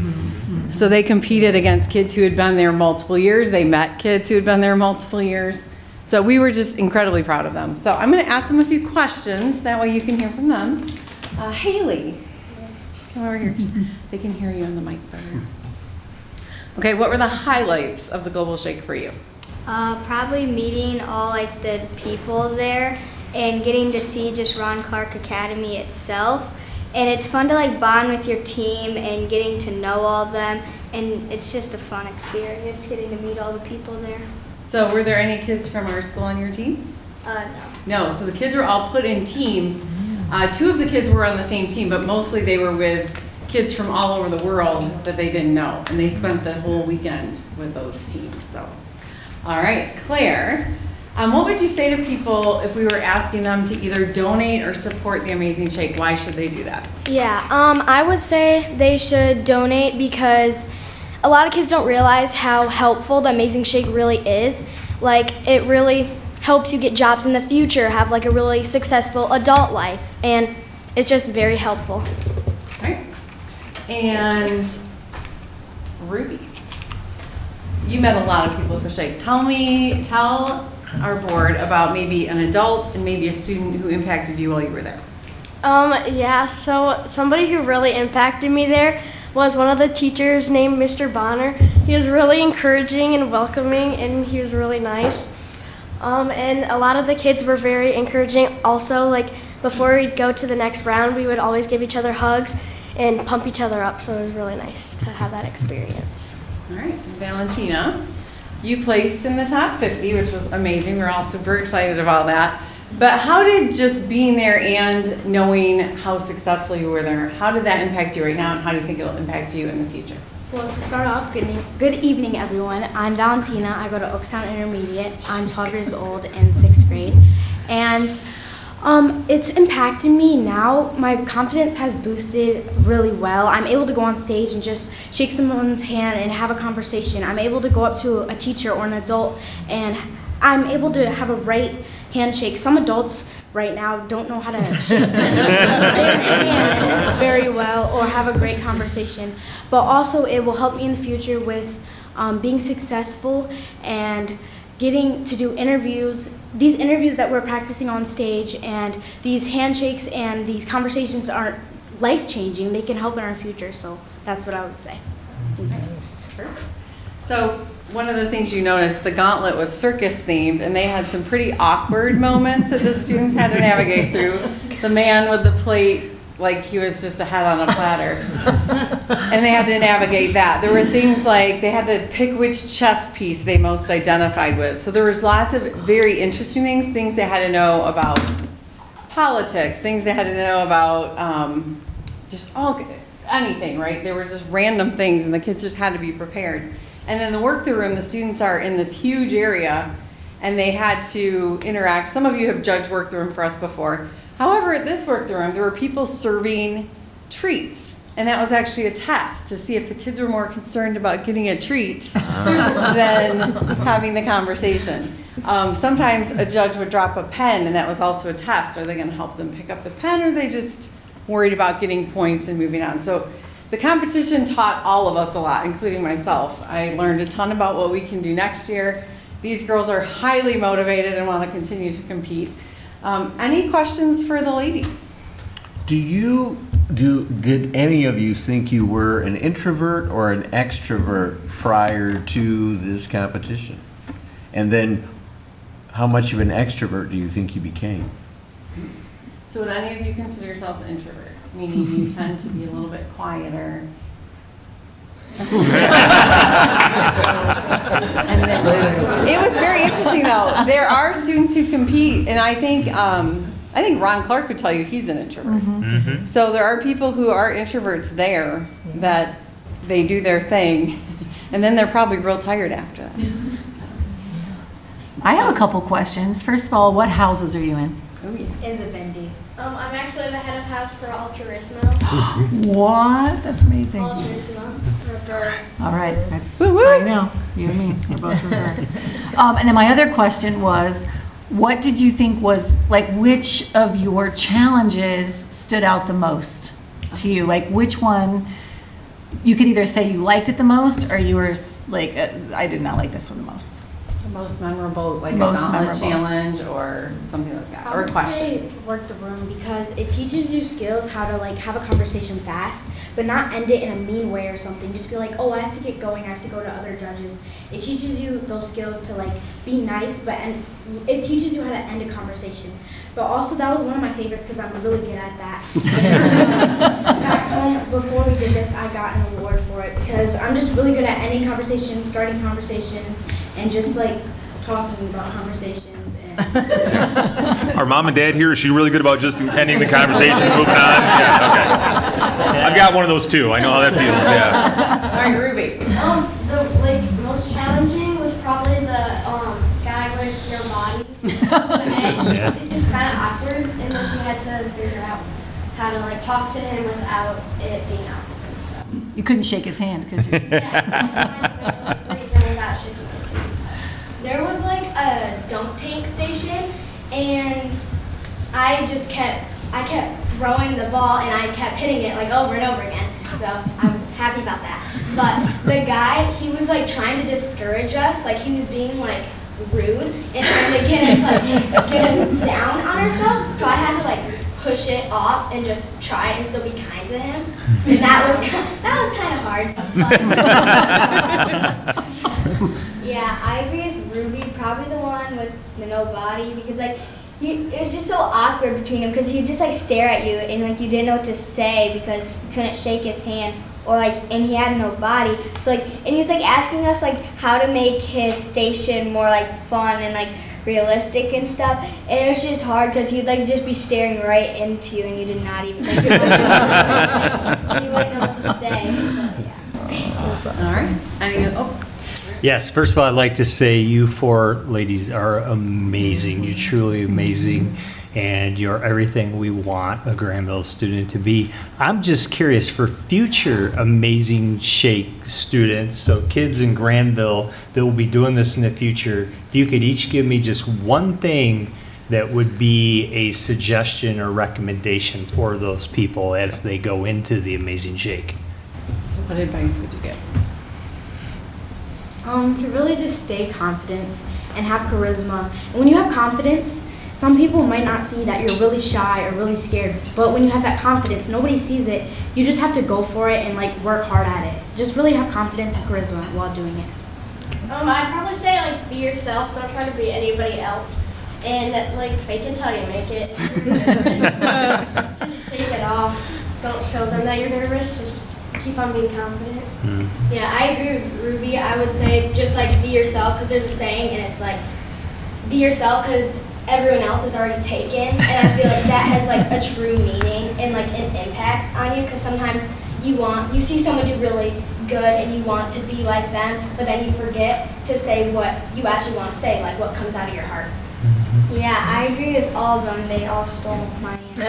So they competed against kids who had been there multiple years. They met kids who had been there multiple years. So we were just incredibly proud of them. So I'm going to ask them a few questions. That way you can hear from them. Haley, come over here. They can hear you on the mic better. Okay, what were the highlights of the Global Shake for you? Probably meeting all like the people there and getting to see just Ron Clark Academy itself. And it's fun to like bond with your team and getting to know all of them. And it's just a fun experience getting to meet all the people there. So were there any kids from our school on your team? No. No, so the kids were all put in teams. 2 of the kids were on the same team, but mostly they were with kids from all over the world that they didn't know. And they spent the whole weekend with those teams, so. All right, Claire, what would you say to people if we were asking them to either donate or support the Amazing Shake? Why should they do that? Yeah, I would say they should donate because a lot of kids don't realize how helpful the Amazing Shake really is. Like, it really helps you get jobs in the future, have like a really successful adult life, and it's just very helpful. All right. And Ruby, you met a lot of people at the Shake. Tell our board about maybe an adult and maybe a student who impacted you while you were there. Yeah, so somebody who really impacted me there was one of the teachers named Mr. Bonner. He was really encouraging and welcoming, and he was really nice. And a lot of the kids were very encouraging. Also, like before we'd go to the next round, we would always give each other hugs and pump each other up, so it was really nice to have that experience. All right, Valentina, you placed in the top 50, which was amazing. We're all super excited about that. But how did just being there and knowing how successful you were there, how did that impact you right now, and how do you think it'll impact you in the future? Well, to start off, good evening, everyone. I'm Valentina. I go to Oakstown Intermediate. I'm 12 years old in 6th grade. And it's impacted me now. My confidence has boosted really well. I'm able to go on stage and just shake someone's hand and have a conversation. I'm able to go up to a teacher or an adult and I'm able to have a right handshake. Some adults right now don't know how to shake their hand very well or have a great conversation. But also it will help me in the future with being successful and getting to do interviews. These interviews that we're practicing on stage and these handshakes and these conversations aren't life-changing. They can help in our future, so that's what I would say. Nice. So one of the things you noticed, the gauntlet was circus themed, and they had some pretty awkward moments that the students had to navigate through. The man with the plate, like he was just a head on a platter. And they had to navigate that. There were things like they had to pick which chess piece they most identified with. So there was lots of very interesting things they had to know about politics, things they had to know about just anything, right? There were just random things, and the kids just had to be prepared. And then the work through room, the students are in this huge area, and they had to interact. Some of you have judged work through room for us before. However, at this work through room, there were people serving treats. And that was actually a test to see if the kids were more concerned about getting a treat than having the conversation. Sometimes a judge would drop a pen, and that was also a test. Are they going to help them pick up the pen, or are they just worried about getting points and moving on? So the competition taught all of us a lot, including myself. I learned a ton about what we can do next year. These girls are highly motivated and want to continue to compete. Any questions for the ladies? Did any of you think you were an introvert or an extrovert prior to this competition? And then how much of an extrovert do you think you became? So would any of you consider yourselves an introvert? Meaning you tend to be a little bit quieter. And then, it was very interesting though. There are students who compete, and I think Ron Clark would tell you he's an introvert. So there are people who are introverts there that they do their thing, and then they're probably real tired after that. I have a couple questions. First of all, what houses are you in? Oh, yeah. Is it Bendy? I'm actually the head of house for Altruismo. What? That's amazing. Altruismo. River. All right, that's, I know, you and me, we're both revert. And then my other question was, what did you think was, like, which of your challenges stood out the most to you? Like, which one, you could either say you liked it the most, or you were like, I did not like this one the most. The most memorable, like Most a gauntlet memorable. challenge or something like that, I or a would question. say work the room because it teaches you skills how to like have a conversation fast, but not end it in a mean way or something. Just be like, oh, I have to get going. I have to go to other judges. It teaches you those skills to like be nice, but and it teaches you how to end a conversation. But also that was one of my favorites because I'm really good at that. Back home before we did this, I got an award for it because I'm just really good at ending conversations, starting conversations, and just like talking about conversations. Our mom and dad here, is she really good about just ending the conversation and moving on? Yeah, okay. I've got one of those too. I know how that feels, yeah. All right, Ruby. The most challenging was probably the guy with your body. And it's just kind of awkward, and then we had to figure out how to like talk to him without it being awkward. So. You couldn't shake his hand, could you? Yeah, without shaking his hand. There was like a dunk tank station, and I kept throwing the ball, and I kept hitting it like over and over again. So I was happy about that. But the guy, he was like trying to discourage us, like he was being like rude and trying to get us down on ourselves. So I had to like push it off and just try and still be kind to him. And that was kind of hard. Yeah, I agree with Ruby, probably the one with the no body, because like it was just so awkward between him because he'd just like stare at you and like you didn't know what to say because you couldn't shake his hand or like, and he had no body. So like, and he was like asking us like how to make his station more like fun and like realistic and stuff, and it was just hard because he'd like just be staring right into you and you did not even like, you wouldn't know what to say. So yeah. All right. Any, Yes, first of all, I'd like to say you four ladies are amazing. You're truly amazing, and you're everything we want a Grandville student to be. I'm just curious for future Amazing Shake students, so kids in Grandville that will be doing this in the future, if you could each give me just one thing that would be a suggestion or recommendation for those people as they go into the Amazing Shake. So what advice would you give? To really just stay confident and have charisma. And when you have confidence, some people might not see that you're really shy or really scared, but when you have that confidence, nobody sees it. You just have to go for it and like work hard at it. Just really have confidence and charisma while doing it. I'd probably say like be yourself. Don't try to be anybody else, and like fake it till you make it. Just shake it off. Don't show them that you're nervous. Just keep on being confident. Yeah, I agree with Ruby. I would say just like be yourself, because there's a saying and it's like be yourself because everyone else is already taken, and I feel like that has like a true meaning and like an impact on you, because sometimes you see someone do really good and you want to be like them, but then you forget to say what you actually want to say, like what comes out of your heart. Yeah, I agree with all of them. They all stole my answer.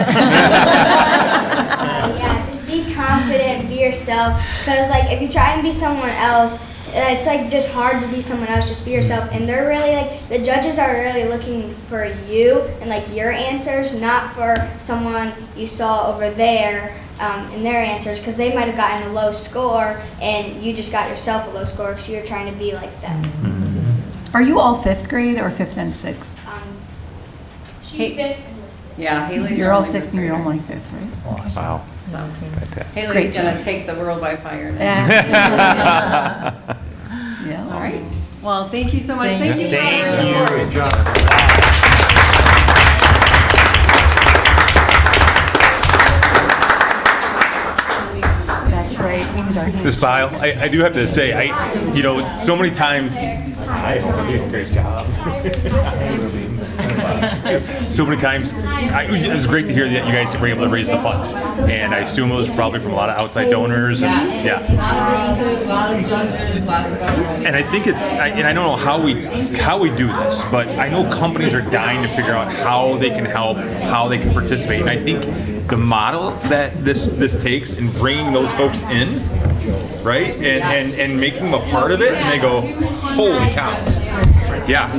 Yeah, just be confident, be yourself. Because like if you try and be someone else, it's like just hard to be someone else. Just be yourself. And they're really like, the judges are really looking for you and like your answers, not for someone you saw over there in their answers, because they might have gotten a low score and you just got yourself a low score because you're trying to be like them. Are you all fifth grade or fifth and sixth? She's fifth. Yeah, Haley's You're all only sixth and you're only fifth, right? Awesome. Wow. Haley's Great gonna job. take the world by fire now. Yeah. All right. Well, thank you so much. Thank you. you. for your support. Good job. That's right. We need our hands. Ms. Bile, I do have to say, so many times. Great job. So many times, it was great to hear that you guys were able to raise the funds. And I assume it was probably from a lot of outside donors. And, yeah. And I think and I don't know how we do this, but I know companies are dying to figure out how they can help, how they can participate. And I think the model that this takes in bringing those folks in, right, and making them a part of it, and they go, holy cow, yeah.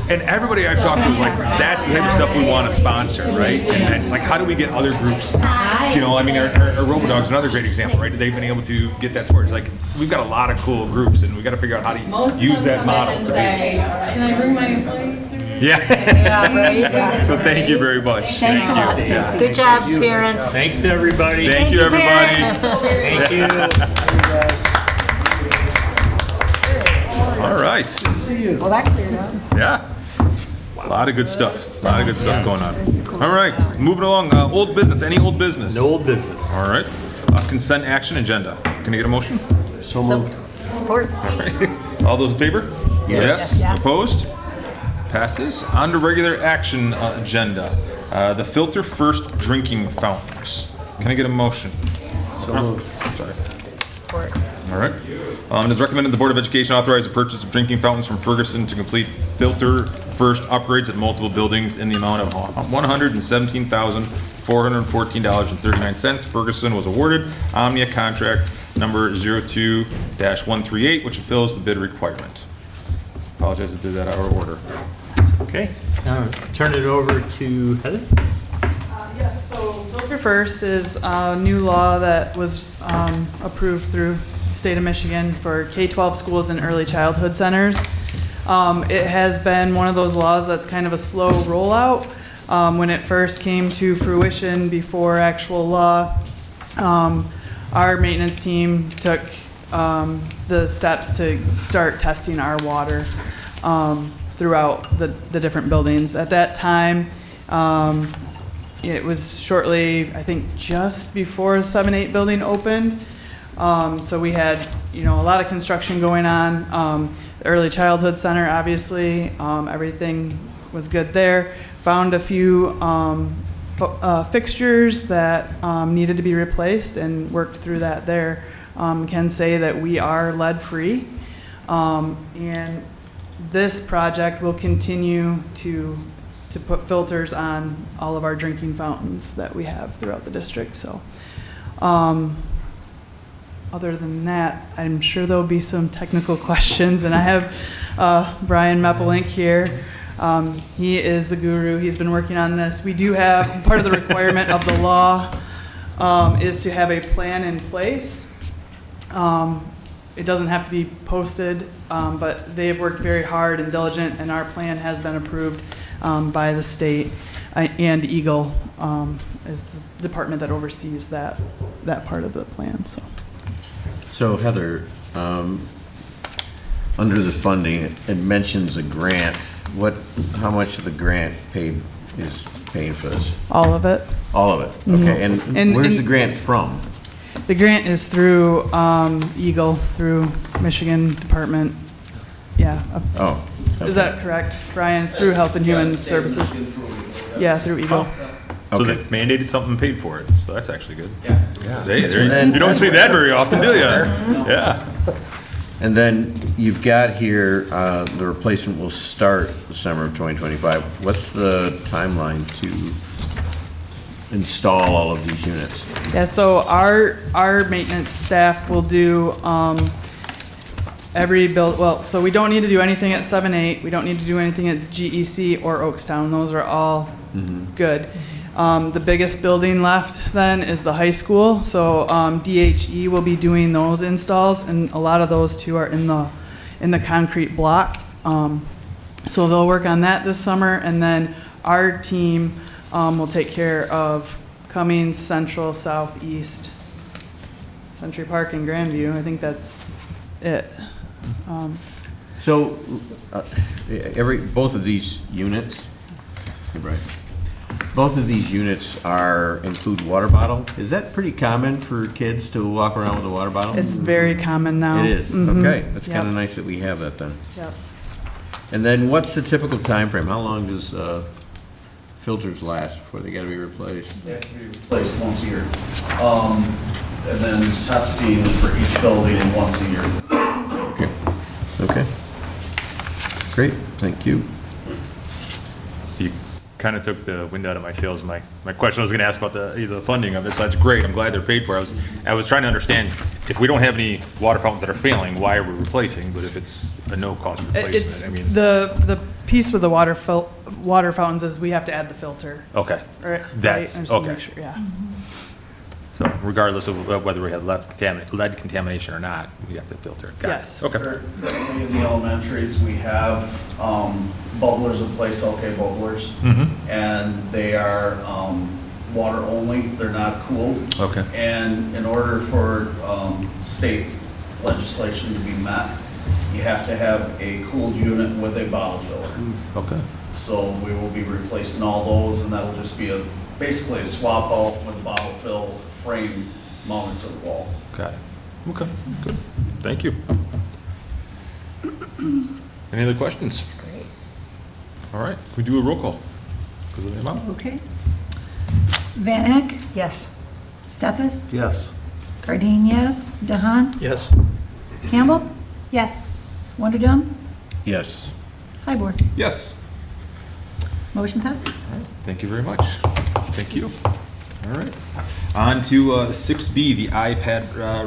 And everybody I've talked to is like, that's the type of stuff we want to sponsor, right? And it's like, how do we get other groups? You know, I mean, our RoboDog's another great example, right? They've been able to get that support. It's like, we've got a lot of cool groups, and we got to figure out how to use that model to be. Can I bring my employees through? Yeah. So thank you very much. Thanks a lot. Yeah. Good job, parents. Thanks, everybody. Thank you, everybody. Thank you. All right. Well, that cleared up. Yeah. A lot of good stuff. A lot of good stuff going on. All right. Moving along. Old business. Any old business? No old business. All right. Consent action agenda. Can I get a motion? So moved. Support. All right. All those in favor? Yes. Yes. Opposed? Passes. On to regular action agenda. The Filter First drinking fountains. Can I get a motion? So moved. Sorry. Support. All right. It is recommended the Board of Education authorize the purchase of drinking fountains from Ferguson to complete Filter First upgrades at multiple buildings in the amount of $117,414.39. Ferguson was awarded Omnia contract number 02-138, which fulfills the bid requirement. Apologize if I did that out of order. Okay. Now turn it over to Heather. Yes, so Filter First is a new law that was approved through the state of Michigan for K-12 schools and early childhood centers. It has been one of those laws that's kind of a slow rollout. When it first came to fruition before actual law, our maintenance team took the steps to start testing our water throughout the different buildings. At that time, it was shortly, I think, just before the 7-8 building opened. So we had, a lot of construction going on. The early childhood center, obviously, everything was good there. Found a few fixtures that needed to be replaced and worked through that there. Can say that we are lead-free. And this project will continue to put filters on all of our drinking fountains that we have throughout the district. So other than that, I'm sure there'll be some technical questions, and I have Brian Meppelink here. He is the guru. He's been working on this. We do have, part of the requirement of the law is to have a plan in place. It doesn't have to be posted, but they have worked very hard and diligent, and our plan has been approved by the state, and Eagle is the department that oversees that part of the plan. So Heather, under the funding, it mentions a grant. How much of the grant is paying for this? All of it. All of it, okay. And where's the grant from? The grant is through Eagle, through Michigan Department. Yeah. Oh. Okay. Is that correct, Brian? It's through Health and Human Services. Yeah, through Eagle. So they mandated something and paid for it, so that's actually good. Yeah. You don't see that very often, do you? Yeah. And then you've got here, the replacement will start the summer of 2025. What's the timeline to install all of these units? Yeah, so our maintenance staff will do every build, so we don't need to do anything at 7-8. We don't need to do anything at GEC or Oakstown. Those are all good. The biggest building left then is the high school. So DHE will be doing those installs, and a lot of those too are in the concrete block. So they'll work on that this summer, and then our team will take care of Cummings, Central, Southeast, Century Park, and Grandview. I think that's it. So both of these units, right? Both of these units include water bottle. Is that pretty common for kids to walk around with a water bottle? It's very common now. It is? Okay. That's kind of nice that we have that then. Yep. And then what's the typical time frame? How long does filters last before they gotta be replaced? They have to be replaced once a year. And then testing for each building once a year. Okay. Okay. Great, thank you. So you kind of took the wind out of my sails. My question I was going to ask about the funding of it, so that's great. I'm glad they're paid for. I was trying to understand, if we don't have any water fountains that are failing, why are we replacing? But if it's a no-cost replacement, It's, I mean. the piece with the water fountains is we have to add the filter. Okay. Right, That's, right, and so okay. make sure- Yeah. So regardless of whether we have lead contamination or not, we have to filter it. Got it. Yes. Okay. Currently in the elementaries, we have bubblers in place, okay, bubblers. And they are water only, they're not cooled. Okay. And in order for state legislation to be met, you have to have a cooled unit with a bottle filler. Okay. So we will be replacing all those, and that'll just be basically a swap out with a bottle fill frame mounted to the wall. Got it. Okay, good. Thank you. Any other questions? That's great. All right, can we do a roll call? Because of the amount. Okay. Van Eck? Yes. Steffes? Yes. Cardine, yes. DeHaan? Yes. Campbell? Yes. Wonderdum? Yes. Hybord? Yes. Motion passes. All right, thank you very much. Thank you. All right. On to 6B, the iPad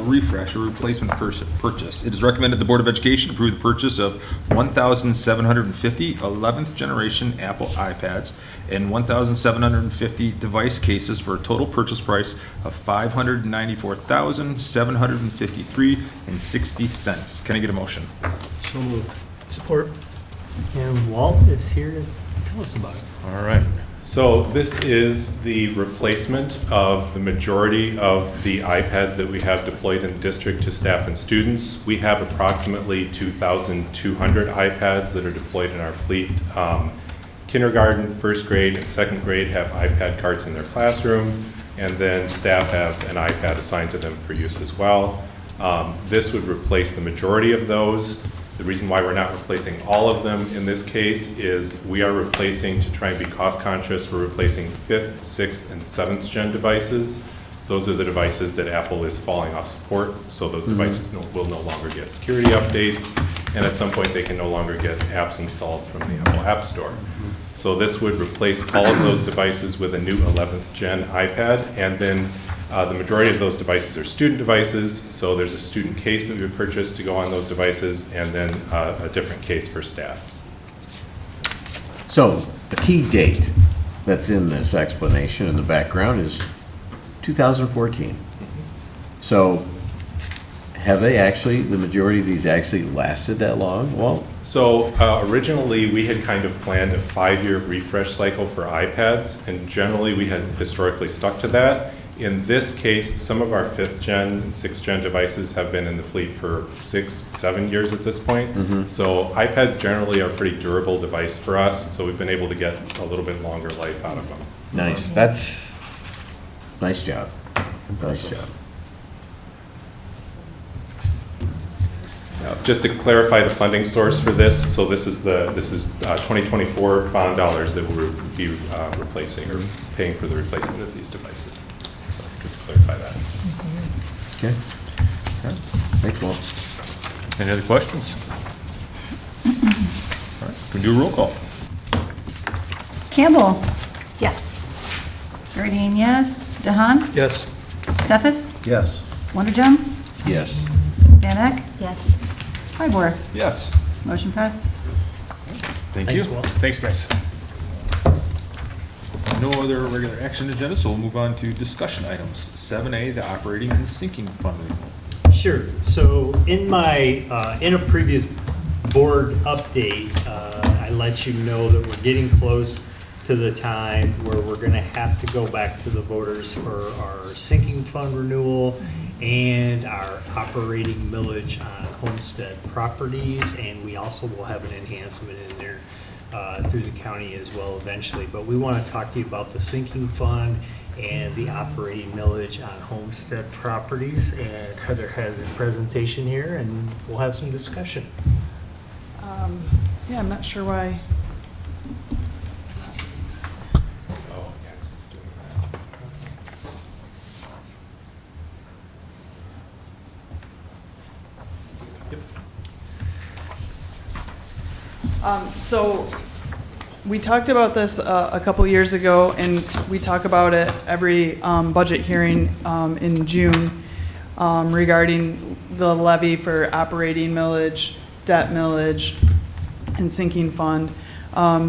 refresh or replacement purchase. It is recommended the Board of Education approve the purchase of 1,750 11th generation Apple iPads and 1,750 device cases for a total purchase price of $594,753.60. Can I get a motion? So moved. Support. And Walt is here to tell us about it. All right. So this is the replacement of the majority of the iPads that we have deployed in the district to staff and students. We have approximately 2,200 iPads that are deployed in our fleet. Kindergarten, first grade, and second grade have iPad carts in their classroom, and then staff have an iPad assigned to them for use as well. This would replace the majority of those. The reason why we're not replacing all of them in this case is we are replacing, to try and be cost conscious, we're replacing 5th, 6th, and 7th gen devices. Those are the devices that Apple is falling off support, so those devices will no longer get security updates, and at some point they can no longer get apps installed from the Apple App Store. So this would replace all of those devices with a new 11th gen iPad, and then the majority of those devices are student devices, so there's a student case that we would purchase to go on those devices, and then a different case for staff. So the key date that's in this explanation in the background is 2014. So have they actually, the majority of these actually lasted that long? Well, So originally, we had kind of planned a 5-year refresh cycle for iPads, and generally, we had historically stuck to that. In this case, some of our 5th gen and 6th gen devices have been in the fleet for 6, 7 years at this point. So iPads generally are a pretty durable device for us, so we've been able to get a little bit longer life out of them. nice. That's, nice job. Nice job. Just to clarify the funding source for this, so this is 2024 bond dollars that we'll be replacing or paying for the replacement of these devices. So just to clarify that. Okay. Thanks, Walt. Any other questions? All right, can we do a roll call? Campbell? Yes. Cardine, yes. DeHaan? Yes. Steffes? Yes. Wonderdum? Yes. Van Eck? Yes. Hybord? Yes. Motion passes. Thank you. Thanks, Walt. Thanks, guys. No other regular action agenda, so we'll move on to discussion items. 7A, the operating and sinking fund renewal. Sure. So in my, in a previous board update, I let you know that we're getting close to the time where we're gonna have to go back to the voters for our sinking fund renewal and our operating millage on homestead properties, and we also will have an enhancement in there through the county as well eventually. But we want to talk to you about the sinking fund and the operating millage on homestead properties, and Heather has a presentation here, and we'll have some discussion. Yeah, I'm not sure why. Oh, yes, it's doing So we talked about this a couple years ago, and we talk about it every budget hearing in June regarding the levy for operating millage, debt millage, and sinking fund.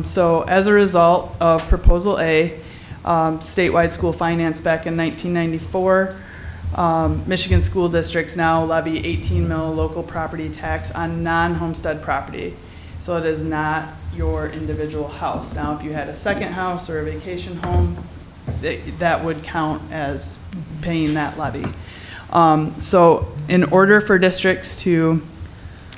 So as a result of Proposal A, statewide school finance back in 1994, Michigan school districts now levy 18 mil local property tax on non-homestead property. So it is not your individual house. Now, if you had a second house or a vacation home, that would count as paying that levy. So in order for districts to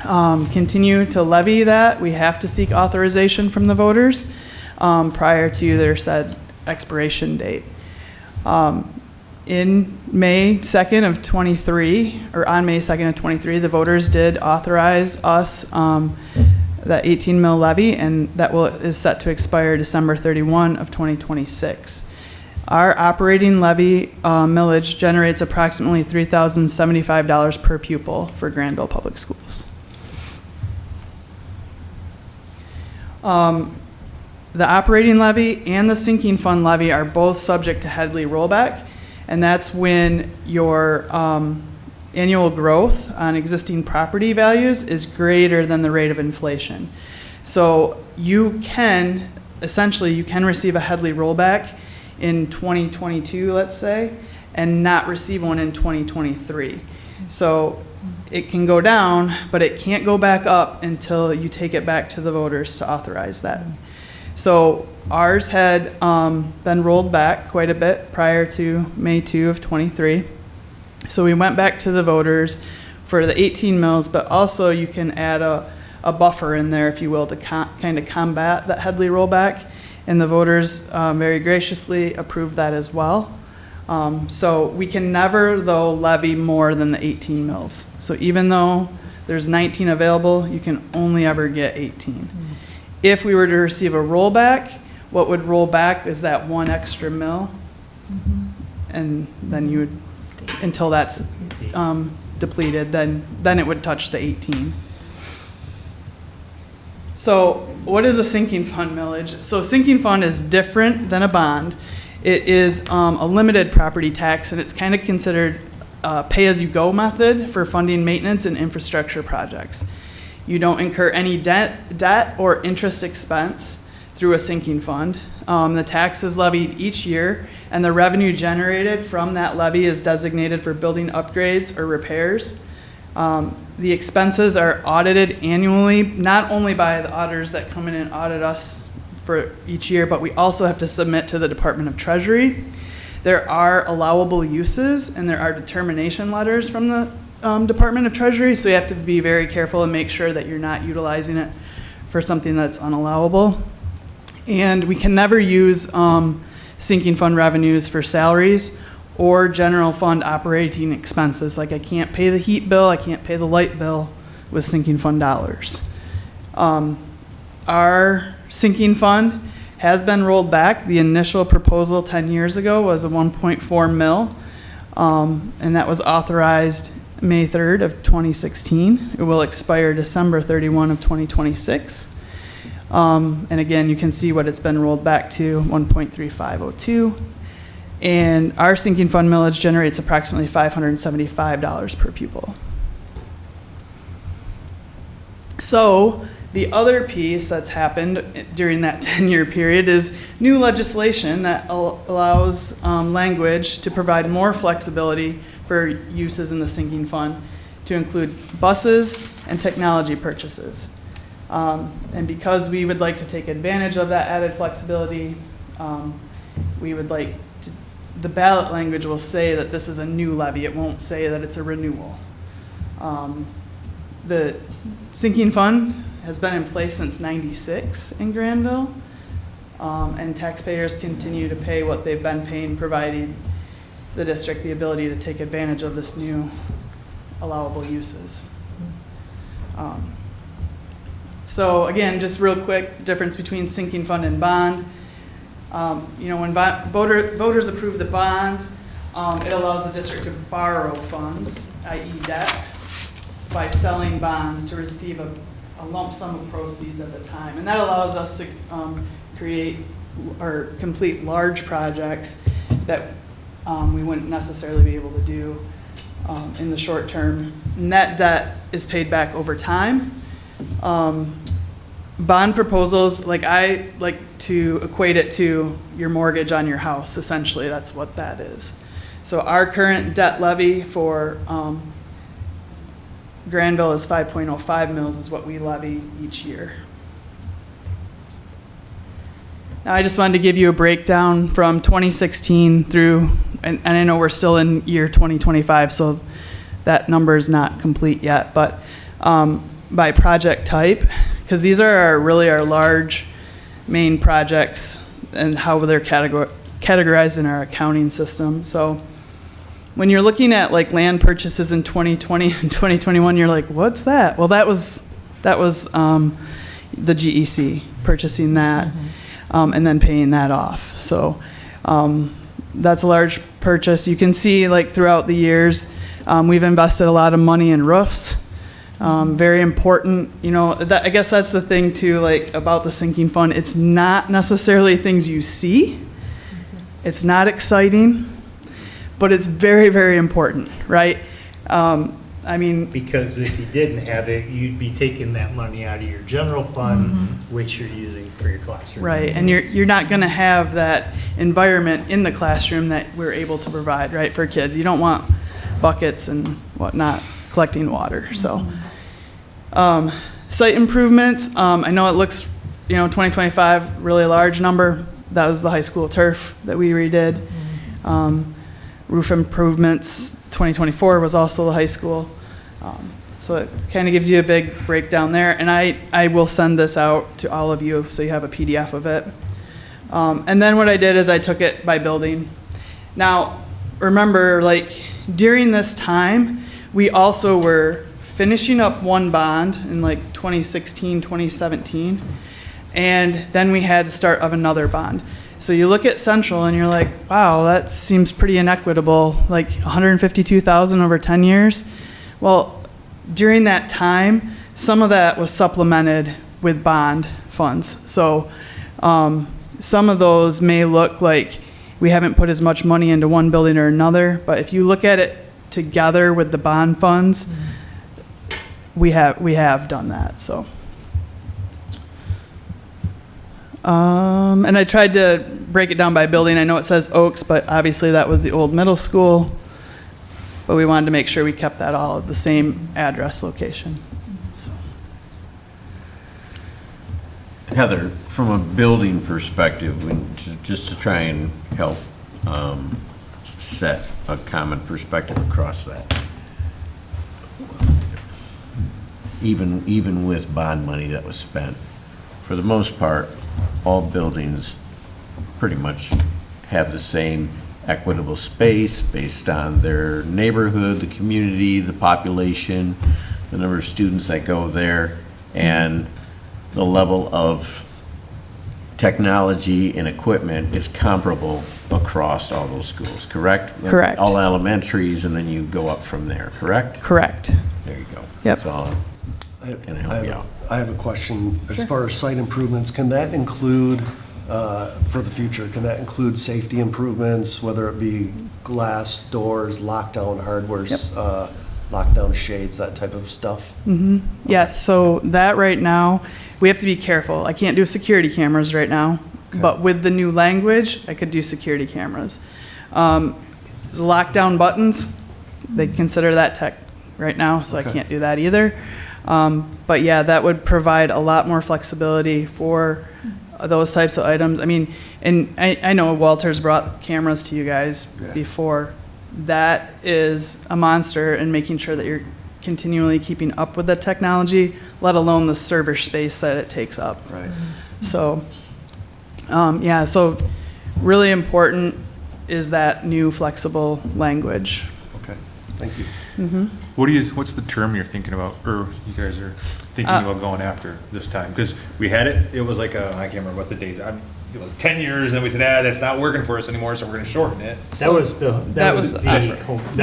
continue to levy that, we have to seek authorization from the voters prior to their said expiration date. In May 2nd of 23, or on May 2nd of 23, the voters did authorize us that 18 mil levy, and that is set to expire December 31 of 2026. Our operating levy millage generates approximately $3,075 per pupil for Grandville Public Schools. The operating levy and the sinking fund levy are both subject to Headley rollback, and that's when your annual growth on existing property values is greater than the rate of inflation. So you can receive a Headley rollback in 2022, let's say, and not receive one in 2023. So it can go down, but it can't go back up until you take it back to the voters to authorize that. So ours had been rolled back quite a bit prior to May 2 of 23. So we went back to the voters for the 18 mils, but also you can add a buffer in there, if you will, to kind of combat that Headley rollback. And the voters very graciously approved that as well. So we can never, though, levy more than the 18 mils. So even though there's 19 available, you can only ever get 18. Mm-hmm. If we were to receive a rollback, what would roll back is that one extra mil. Mm-hmm. And then you would, until that's depleted, then it would touch the 18. So what is a sinking fund millage? So a sinking fund is different than a bond. It is a limited property tax, and it's kind of considered a pay-as-you-go method for funding maintenance and infrastructure projects. You don't incur any debt or interest expense through a sinking fund. The tax is levied each year, and the revenue generated from that levy is designated for building upgrades or repairs. The expenses are audited annually, not only by the auditors that come in and audit us for each year, but we also have to submit to the Department of Treasury. There are allowable uses, and there are determination letters from the Department of Treasury, so you have to be very careful and make sure that you're not utilizing it for something that's unallowable. And we can never use sinking fund revenues for salaries or general fund operating expenses. Like I can't pay the heat bill, I can't pay the light bill with sinking fund dollars. Our sinking fund has been rolled back. The initial proposal 10 years ago was a 1.4 mil, and that was authorized May 3rd of 2016. It will expire December 31 of 2026. And again, you can see what it's been rolled back to, 1.3502. And our sinking fund millage generates approximately $575 per pupil. So the other piece that's happened during that 10-year period is new legislation that allows language to provide more flexibility for uses in the sinking fund to include buses and technology purchases. And because we would like to take advantage of that added flexibility, we would like to, the ballot language will say that this is a new levy. It won't say that it's a renewal. The sinking fund has been in place since '96 in Grandville, and taxpayers continue to pay what they've been paying, providing the district the ability to take advantage of this new allowable uses. So again, just real quick, difference between sinking fund and bond. When voters approve the bond, it allows the district to borrow funds, i.e. debt, by selling bonds to receive a lump sum of proceeds at the time. And that allows us to create or complete large projects that we wouldn't necessarily be able to do in the short term. Net debt is paid back over time. Bond proposals, I like to equate it to your mortgage on your house, essentially. That's what that is. So our current debt levy for Grandville is 5.05 mils is what we levy each year. Now, I just wanted to give you a breakdown from 2016 through, and I know we're still in year 2025, so that number is not complete yet, but by project type, because these are really our large main projects and how they're categorized in our accounting system. So when you're looking at land purchases in 2020 and 2021, you're like, what's that? Well, that was the GEC purchasing that and then paying that off. So that's a large purchase. You can see throughout the years, we've invested a lot of money in roofs. Very important, I guess that's the thing too, about the sinking fund. It's not necessarily things you see. It's not exciting, but it's very, very important, right? Because if you didn't have it, you'd be taking that money out of your general fund, which you're using for your classroom. Right, and you're not going to have that environment in the classroom that we're able to provide, right, for kids. You don't want buckets and whatnot collecting water, so. Site improvements, I know it looks, 2025, really large number. That was the high school turf that we redid. Roof improvements, 2024 was also the high school. So it kind of gives you a big breakdown there. And I will send this out to all of you so you have a PDF of it. And then what I did is I took it by building. Now, remember, during this time, we also were finishing up one bond in 2016, 2017, and then we had to start of another bond. So you look at Central and you're like, wow, that seems pretty inequitable, $152,000 over 10 years. Well, during that time, some of that was supplemented with bond funds. So some of those may look like we haven't put as much money into one building or another, but if you look at it together with the bond funds, we have done that, so. And I tried to break it down by building. I know it says Oaks, but obviously that was the old middle school. But we wanted to make sure we kept that all at the same address location. So. Heather, from a building perspective, just to try and help set a common perspective across that. Even with bond money that was spent, for the most part, all buildings pretty much have the same equitable space based on their neighborhood, the community, the population, the number of students that go there, and the level of technology and equipment is comparable across all those schools, correct? Correct. All elementaries, and then you go up from there, correct? Correct. There you go. Yep. That's all. I have a question. As far as site improvements, can that include, for the future, can that include safety improvements, whether it be glass, doors, lockdown hardware, lockdown shades, that type of stuff? Yes, so that right now, we have to be careful. I can't do security cameras right now, but with the new language, I could do security cameras. The lockdown buttons, they consider that tech right now, so I can't do that either. But yeah, that would provide a lot more flexibility for those types of items. I mean, and I know Walter's brought cameras to you guys before. That is a monster in making sure that you're continually keeping up with the technology, let alone the server space that it takes up. Right. So, yeah, so really important is that new flexible language. Okay. Thank you. What's the term you're thinking about, or you guys are thinking about going after this time? Because we had it was like, I can't remember what the date, it was 10 years, and we said, that's not working for us anymore, so we're gonna shorten it. That was the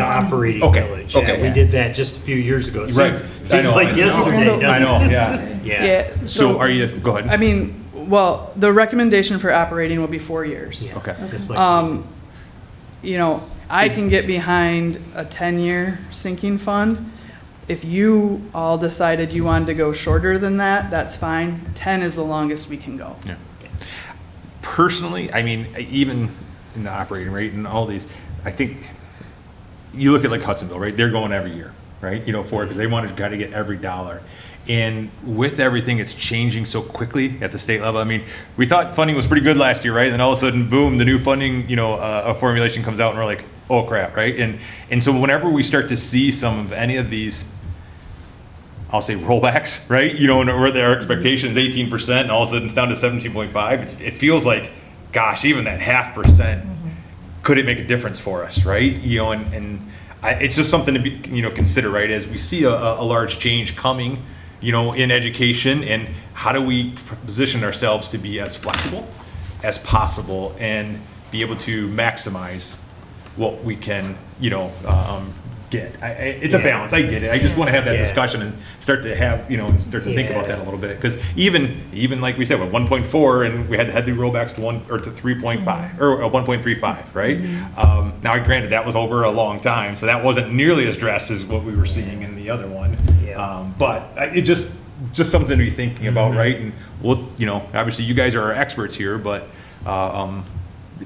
operating Okay, village. okay. Yeah, we did that just a few years ago. Right. Seems I know. like yesterday, doesn't I know, it? yeah. Yeah. So are you, go ahead. I mean, well, the recommendation for operating will be 4 years. Yeah. Okay. Just like You know, I can get behind a 10-year sinking fund. If you all decided you wanted to go shorter than that, that's fine. 10 is the longest we can go. Yeah. Personally, I mean, even in the operating rate and all these, I think you look at like Hudsonville, right? They're going every year, right? For it, because they want to kind of get every dollar. And with everything, it's changing so quickly at the state level. I mean, we thought funding was pretty good last year, right? And then all of a sudden, boom, the new funding, a formulation comes out, and we're like, oh crap, right? And so whenever we start to see some of any of these, I'll say rollbacks, right? Where their expectations 18%, and all of a sudden it's down to 17.5. It feels like, gosh, even that 0.5%, could it make a difference for us, right? It's just something to be, consider, right? As we see a large change coming, in education, and how do we position ourselves to be as flexible as possible and be able to maximize what we can, get. It's a balance. I get it. I just want to have that discussion and start to have, start to think about that a little bit. Because even like we said, with 1.4, and we had the rollbacks to 3.5 or 1.35, right? Now, granted, that was over a long time, so that wasn't nearly as drastic as what we were seeing in the other one. But it just something to be thinking about, right? And we'll, obviously you guys are our experts here, but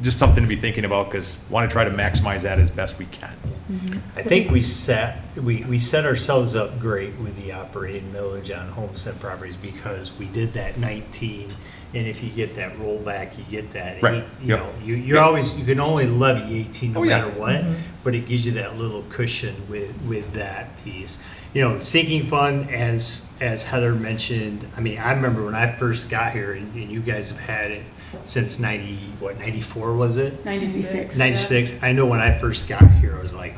just something to be thinking about, because want to try to maximize that as best we can. I think we set ourselves up great with the operating millage on homestead properties, because we did that 19, and if you get that rollback, you get that. Right. You can only levy 18 no matter what, but it gives you that little cushion with that piece. Sinking fund, as Heather mentioned, I mean, I remember when I first got here, and you guys have had it since 94 was it? 96. 96. I know when I first got here, I was like,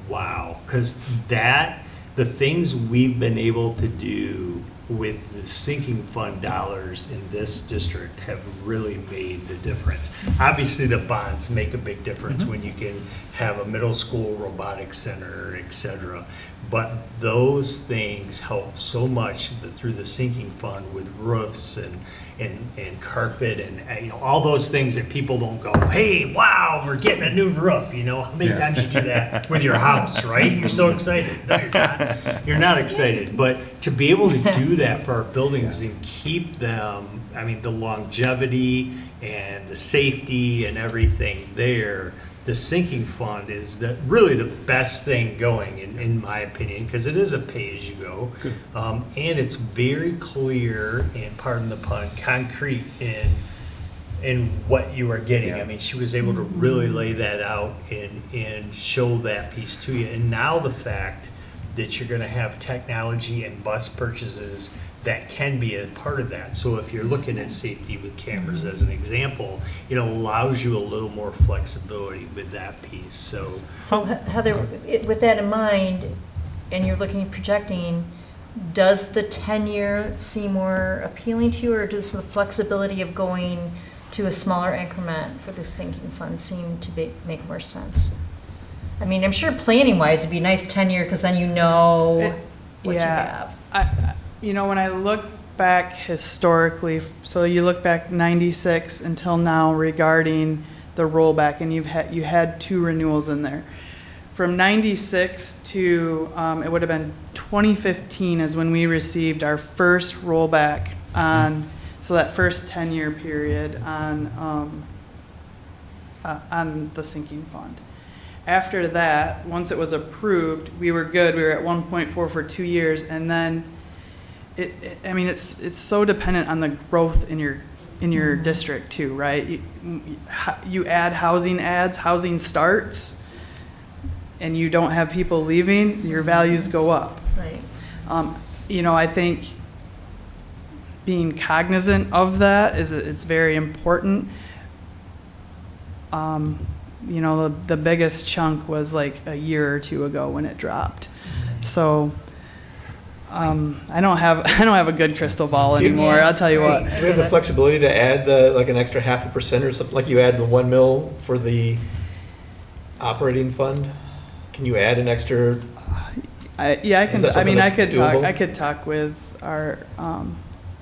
wow, because the things we've been able to do with the sinking fund dollars in this district have really made the difference. Obviously, the bonds make a big difference when you can have a middle school robotics center, et cetera. But those things help so much through the sinking fund with roofs and carpet and all those things that people don't go, hey, wow, we're getting a new roof. How many times you do that with your house, right? You're so excited. No, you're not. You're not excited. But to be able to do that for our buildings and keep them, I mean, the longevity and the safety and everything there, the sinking fund is really the best thing going, in my opinion, because it is a pay-as-you-go. And it's very clear, and pardon the pun, concrete in what you are getting. I mean, she was able to really lay that out and show that piece to you. And now the fact that you're going to have technology and bus purchases that can be a part of that. So if you're looking at safety with cameras as an example, it allows you a little more flexibility with that piece. So Heather, with that in mind, and you're looking at projecting, does the 10-year seem more appealing to you, or does the flexibility of going to a smaller increment for the sinking fund seem to make more sense? I mean, I'm sure planning-wise, it'd be a nice 10-year, because then you know what you have. When I look back historically, so you look back 96 until now regarding the rollback, and you had 2 renewals in there. From 96 to, it would have been 2015 is when we received our first rollback on, so that first 10-year period on the sinking fund. After that, once it was approved, we were good. We were at 1.4 for 2 years, and then it's so dependent on the growth in your district too, right? You add housing ads, housing starts, and you don't have people leaving, your values go up. Right. I think being cognizant of that it's very important. you know, the biggest chunk was like a year or two ago when it dropped. So I don't have a good crystal ball anymore. I'll tell you what. Do we have the flexibility to add like an extra 0.5% or something, like you add the 1 mil for the operating fund? Can you add an extra? Yeah, I can. Is that I mean, I something could that's talk. doable? I could talk with our.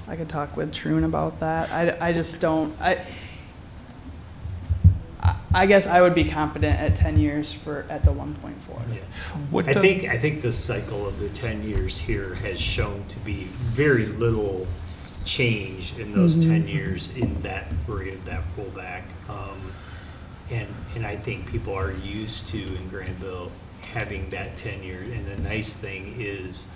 I could talk with Troon about that. I just don't. I guess I would be confident at 10 years at the 1.4. I think the cycle of the 10 years here has shown to be very little change in those 10 years in that period, that pullback. And I think people are used to, in Grandville, having that 10 years. And the nice thing is,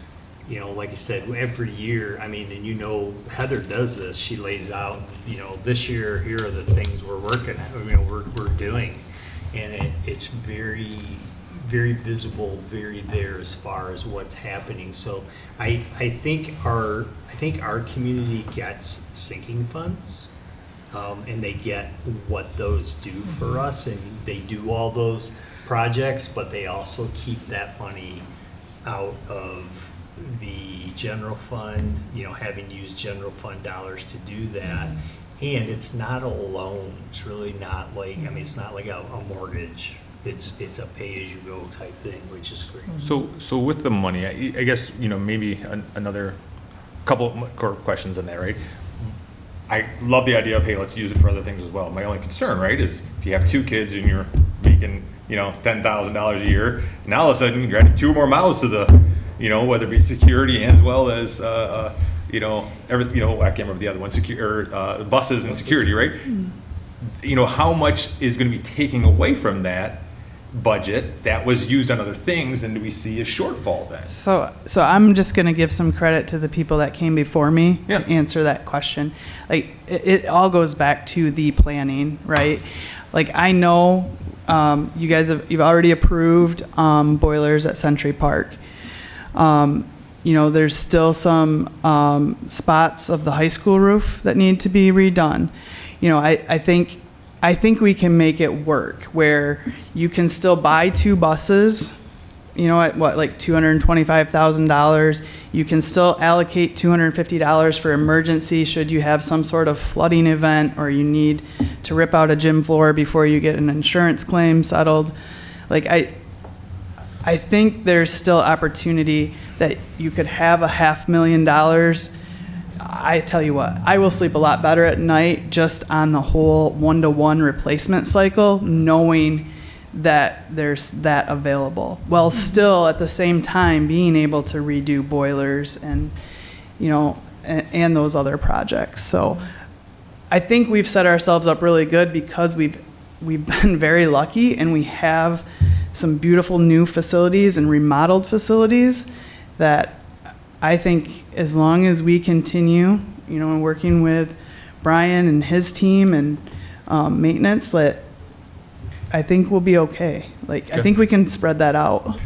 you know, like I said, every year, I mean, and you know, Heather does this, she lays out, you know, this year, here are the things we're working at, you know, we're doing. And it's very, very visible, very there as far as what's happening. So I think our community gets sinking funds, and they get what those do for us, and they do all those projects, but they also keep that money out of the general fund, you know, having used general fund dollars to do that. And it's not a loan. It's really not like, I mean, it's not like a mortgage. It's a pay-as-you-go type thing, which is great. So with the money, I guess, you know, maybe another couple more questions in there, right? I love the idea of, hey, let's use it for other things as well. My only concern, right, is if you have 2 kids and you're making, you know, $10,000 a year, now all of a sudden you're adding 2 more mouths to the, you know, whether it be security as well as, you know, everything, you know, I can't remember the other one, buses and security, right? You know, how much is going to be taking away from that budget that was used on other things, and do we see a shortfall then? So I'm just going to give some credit to the people that came before me to answer that question. Like, it all goes back to the planning, right? Like, I know you guys you've already approved boilers at Century Park. You know, there's still some spots of the high school roof that need to be redone. You know, I think we can make it work where you can still buy 2 buses, you know, at what, like $225,000. You can still allocate $250 for emergency should you have some sort of flooding event or you need to rip out a gym floor before you get an insurance claim settled. Like, I think there's still opportunity that you could have $500,000. I tell you what, I will sleep a lot better at night just on the whole 1-to-1 replacement cycle, knowing that there's that available, while still at the same time being able to redo boilers and, you know, and those other projects. So I think we've set ourselves up really good because we've been very lucky, and we have some beautiful new facilities and remodeled facilities that I think as long as we continue, you know, working with Brian and his team and maintenance, that I think we'll be okay. Like, I think we can spread that out.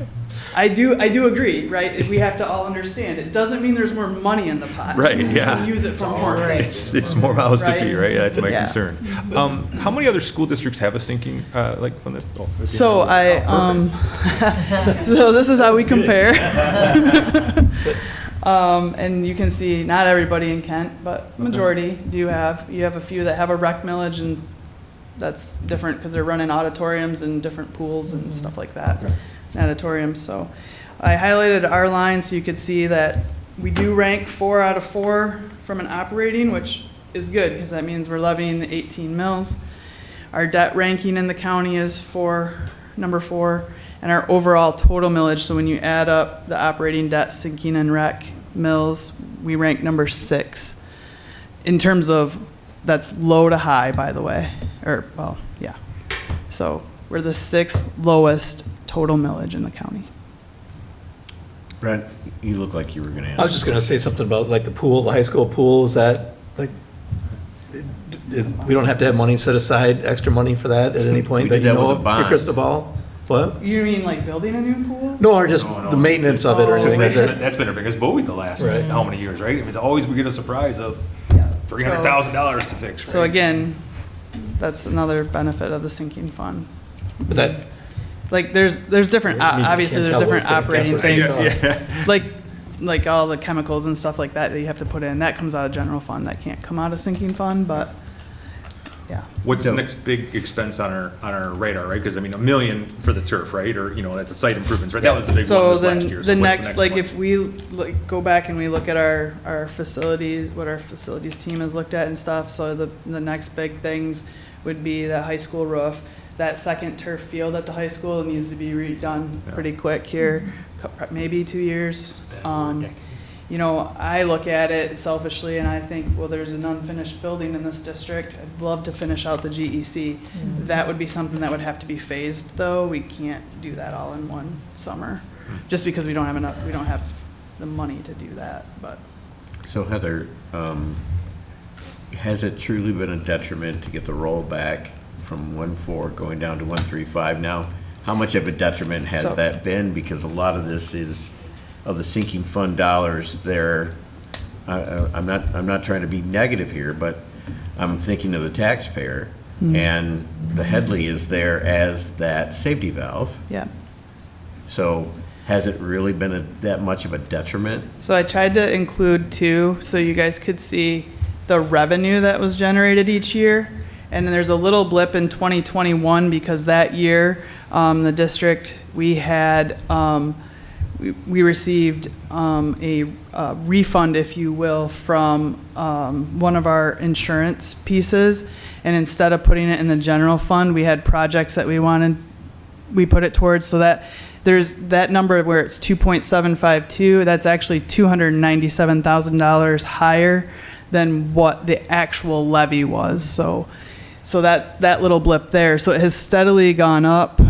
I do agree, right? We have to all understand. It doesn't mean there's more money in the pot. Right, It means yeah. we can use it for more things. It's more mouths to feed, right? That's my Yeah. concern. How many other school districts have a sinking, like on this? Oh, okay. So so this is how we compare. And you can see not everybody in Kent, but majority do have. You have a few that have a rec millage, and that's different because they're running auditoriums and different pools and stuff like that. Auditoriums. So I highlighted our line so you could see that we do rank 4 out of 4 from an operating, which is good because that means we're levying the 18 mills. Our debt ranking in the county is number 4, and our overall total millage, so when you add up the operating debt, sinking and rec mills, we rank number 6. In terms of, that's low to high, by the way, or, well, yeah. So we're the 6th lowest total millage in the county. Brent, you look like you were going to ask. I was just going to say something about like the pool, the high school pool. Is that like, we don't have to have money set aside, extra money for that at any point We that did you that know with of? a bond. Your crystal ball? What? You mean like building a new pool? No, or just the maintenance of it or anything. Is it? That's been our biggest bowie the last Right. how many years, right? I mean, it's always we get a surprise of $300,000 to fix, right? So again, that's another benefit of the sinking fund. But that, Like, there's different, obviously, there's different operating things. Like all the chemicals and stuff like that you have to put in, that comes out of general fund, that can't come out of sinking fund, but, yeah. What's the next big expense on our radar, right? Because I mean, $1 million for the turf, right? Or, you know, that's a site improvements, right? That was the big one this last year. So the what's next, like, one? if we like go back and we look at our facilities, what our facilities team has looked at and stuff, so the next big things would be the high school roof. That second turf field at the high school needs to be redone pretty quick here, maybe 2 years. You know, I look at it selfishly and I think, well, there's an unfinished building in this district. I'd love to finish out the GEC. That would be something that would have to be phased, though. We can't do that all in one summer, just because we don't have the money to do that, but. So Heather, has it truly been a detriment to get the rollback from 1.4 going down to 1.35 now? How much of a detriment has that been? Because a lot of this is of the sinking fund dollars there. I'm not trying to be negative here, but I'm thinking of the taxpayer, and the Headley is there as that safety valve. Yeah. So has it really been that much of a detriment? So I tried to include two, so you guys could see the revenue that was generated each year. And then there's a little blip in 2021 because that year, the district, we had, we received a refund, if you will, from one of our insurance pieces. And instead of putting it in the general fund, we had projects that we put it towards, so that there's that number where it's 2.752, that's actually $297,000 higher than what the actual levy was. So that little blip there. So it has steadily gone up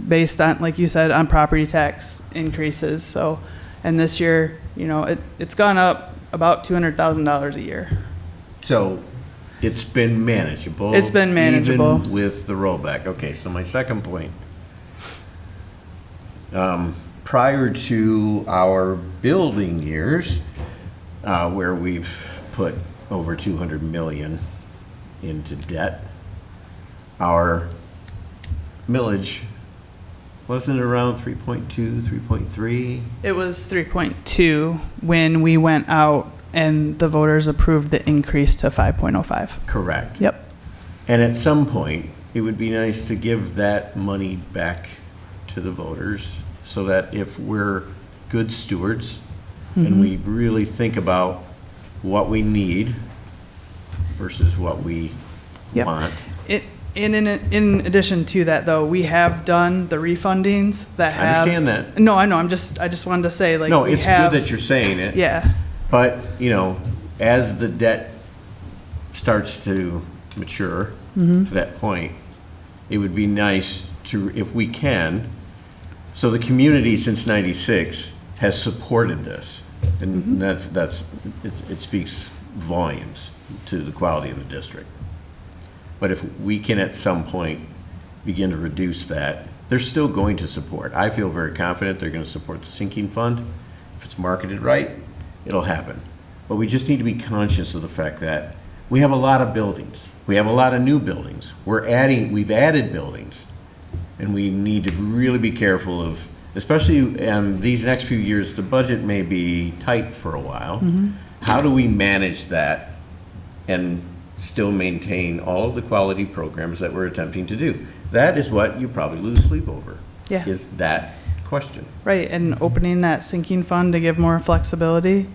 based on, like you said, on property tax increases. So, and this year, you know, it's gone up about $200,000 a year. So it's been manageable. It's been manageable. Even with the rollback. Okay, so my second point. Prior to our building years, where we've put over 200 million into debt, our millage wasn't it around 3.2, 3.3? It was 3.2 when we went out and the voters approved the increase to 5.05. Correct. Yep. And at some point, it would be nice to give that money back to the voters so that if we're good stewards and we really think about what we need versus what we want. In addition to that, though, we have done the refundings that have. I understand that. No, I know. I just wanted to say, like, no, it's good that you're saying it. Yeah. But, you know, as the debt starts to mature to that point, it would be nice to, if we can, so the community since '96 has supported this, and it speaks volumes to the quality of the district. But if we can at some point begin to reduce that, they're still going to support. I feel very confident they're going to support the sinking fund. If it's marketed right, it'll happen. But we just need to be conscious of the fact that we have a lot of buildings. We have a lot of new buildings. We've added buildings. And we need to really be careful of, especially in these next few years, the budget may be tight for a while. How do we manage that and still maintain all of the quality programs that we're attempting to do? That is what you probably lose sleep over. Yeah. Is that question. Right, and opening that sinking fund to give more flexibility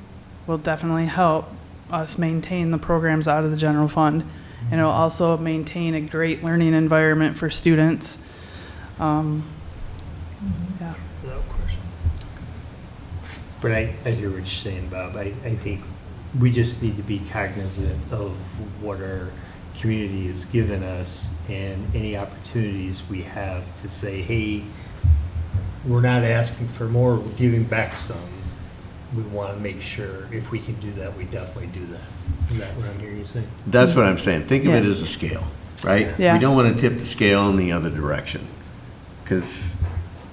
will definitely help us maintain the programs out of the general fund. And it'll also maintain a great learning environment for students. Yeah. Without question. But I hear what you're saying, Bob. I think we just need to be cognizant of what our community has given us and any opportunities we have to say, hey, we're not asking for more, we're giving back some. We want to make sure if we can do that, we definitely do that. Is that what I'm hearing you say? That's what I'm saying. Think of it as a scale, right? Yeah. We don't want to tip the scale in the other direction because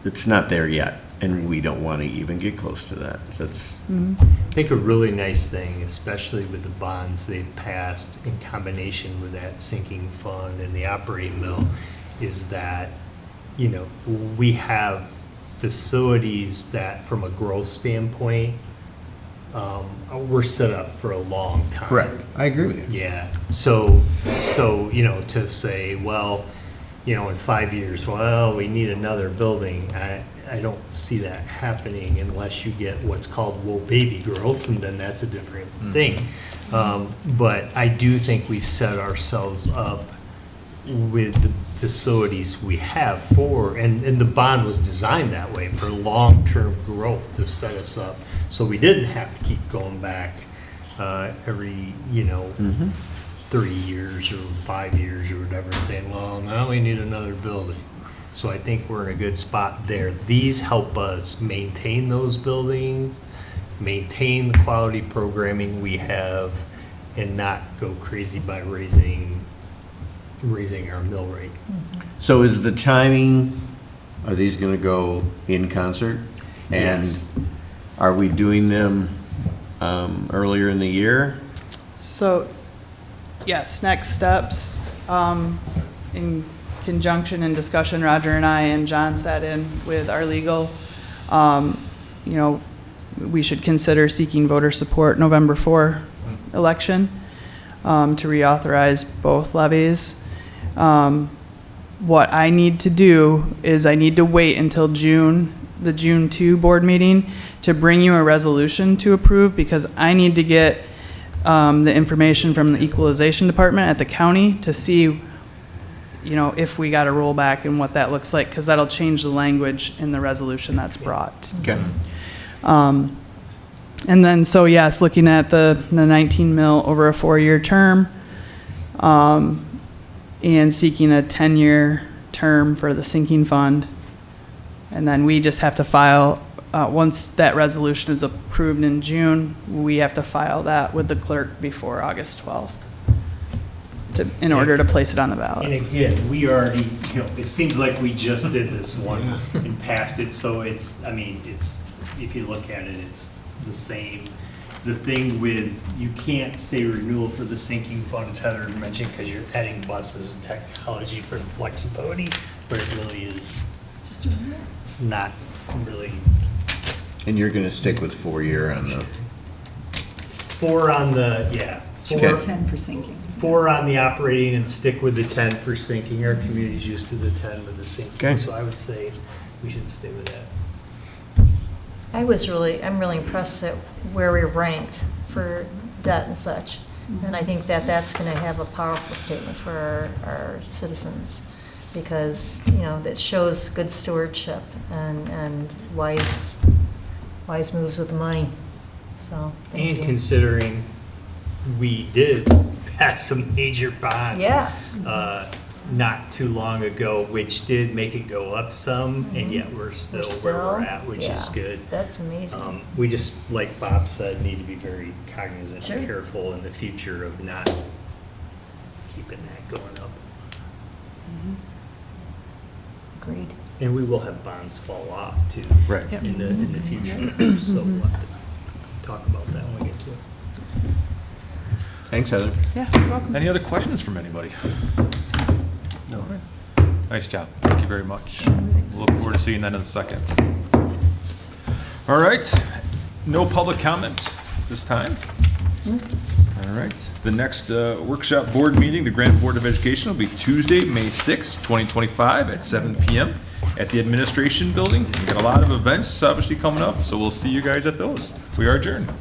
it's not there yet. And we don't want to even get close to that. That's I think a really nice thing, especially with the bonds they've passed in combination with that sinking fund and the operating mill, is that you know, we have facilities that, from a growth standpoint, we're set up for a long time. Correct. I agree with you. Yeah. So, you know, to say, well, you know, in 5 years, well, we need another building, I don't see that happening unless you get what's called whoa baby growth, and then that's a different thing. But I do think we've set ourselves up with the facilities we have for, and the bond was designed that way, for long-term growth, to set us up. So we didn't have to keep going back every, you know, 3 years or 5 years or whatever, and saying, well, now we need another building. So I think we're in a good spot there. These help us maintain those buildings, maintain the quality programming we have, and not go crazy by raising our mill rate. So is the timing, are these gonna go in concert? And Yes. are we doing them earlier in the year? So, yes, next steps, in conjunction and discussion, Roger and I and John sat in with our legal. You know, we should consider seeking voter support November 4 election to reauthorize both levies. What I need to do is I need to wait until June, the June 2 board meeting, to bring you a resolution to approve, because I need to get the information from the equalization department at the county to see, you know, if we got to roll back and what that looks like, because that'll change the language in the resolution that's brought. Okay. And then, so yes, looking at the 19 mil over a 4-year term, and seeking a 10-year term for the sinking fund. And then we just have to file, once that resolution is approved in June, we have to file that with the clerk before August 12th in order to place it on the ballot. And again, we already, you know, it seems like we just did this one and passed it, so it's, I mean, it's, if you look at it, it's the same. The thing with, you can't say renewal for the sinking fund, as Heather mentioned, because you're adding buses and technology for the flexibility, but it really is just not really. And you're gonna stick with 4-year on the, 4 on the, yeah. 10 for sinking. 4 on the operating and stick with the 10 for sinking. Our community's used to the 10 with the sinking. Okay. So I would say we should stay with that. I'm really impressed at where we're ranked for debt and such. And I think that that's going to have a powerful statement for our citizens, because, you know, that shows good stewardship and wise moves with the money. So, thank And you. considering we did pass a major bond. Yeah. Not too long ago, which did make it go up some, and yet we're still where we're at, which is good. That's amazing. We just, like Bob said, need to be very cognizant Sure. and careful in the future of not keeping that going up. Agreed. And we will have bonds fall off too. Right. In the future, so we'll have to talk about that when we get to it. thanks, Heather. Yeah, you're welcome. Any other questions from anybody? No. Nice job. Thank you very much. We'll look forward to seeing that in a second. All right. No public comment this time. All right. The next workshop board meeting, the Grandville Board of Education, will be Tuesday, May 6, 2025 at 7 p.m. at the administration building. We got a lot of events obviously coming up, so we'll see you guys at those. We are adjourned.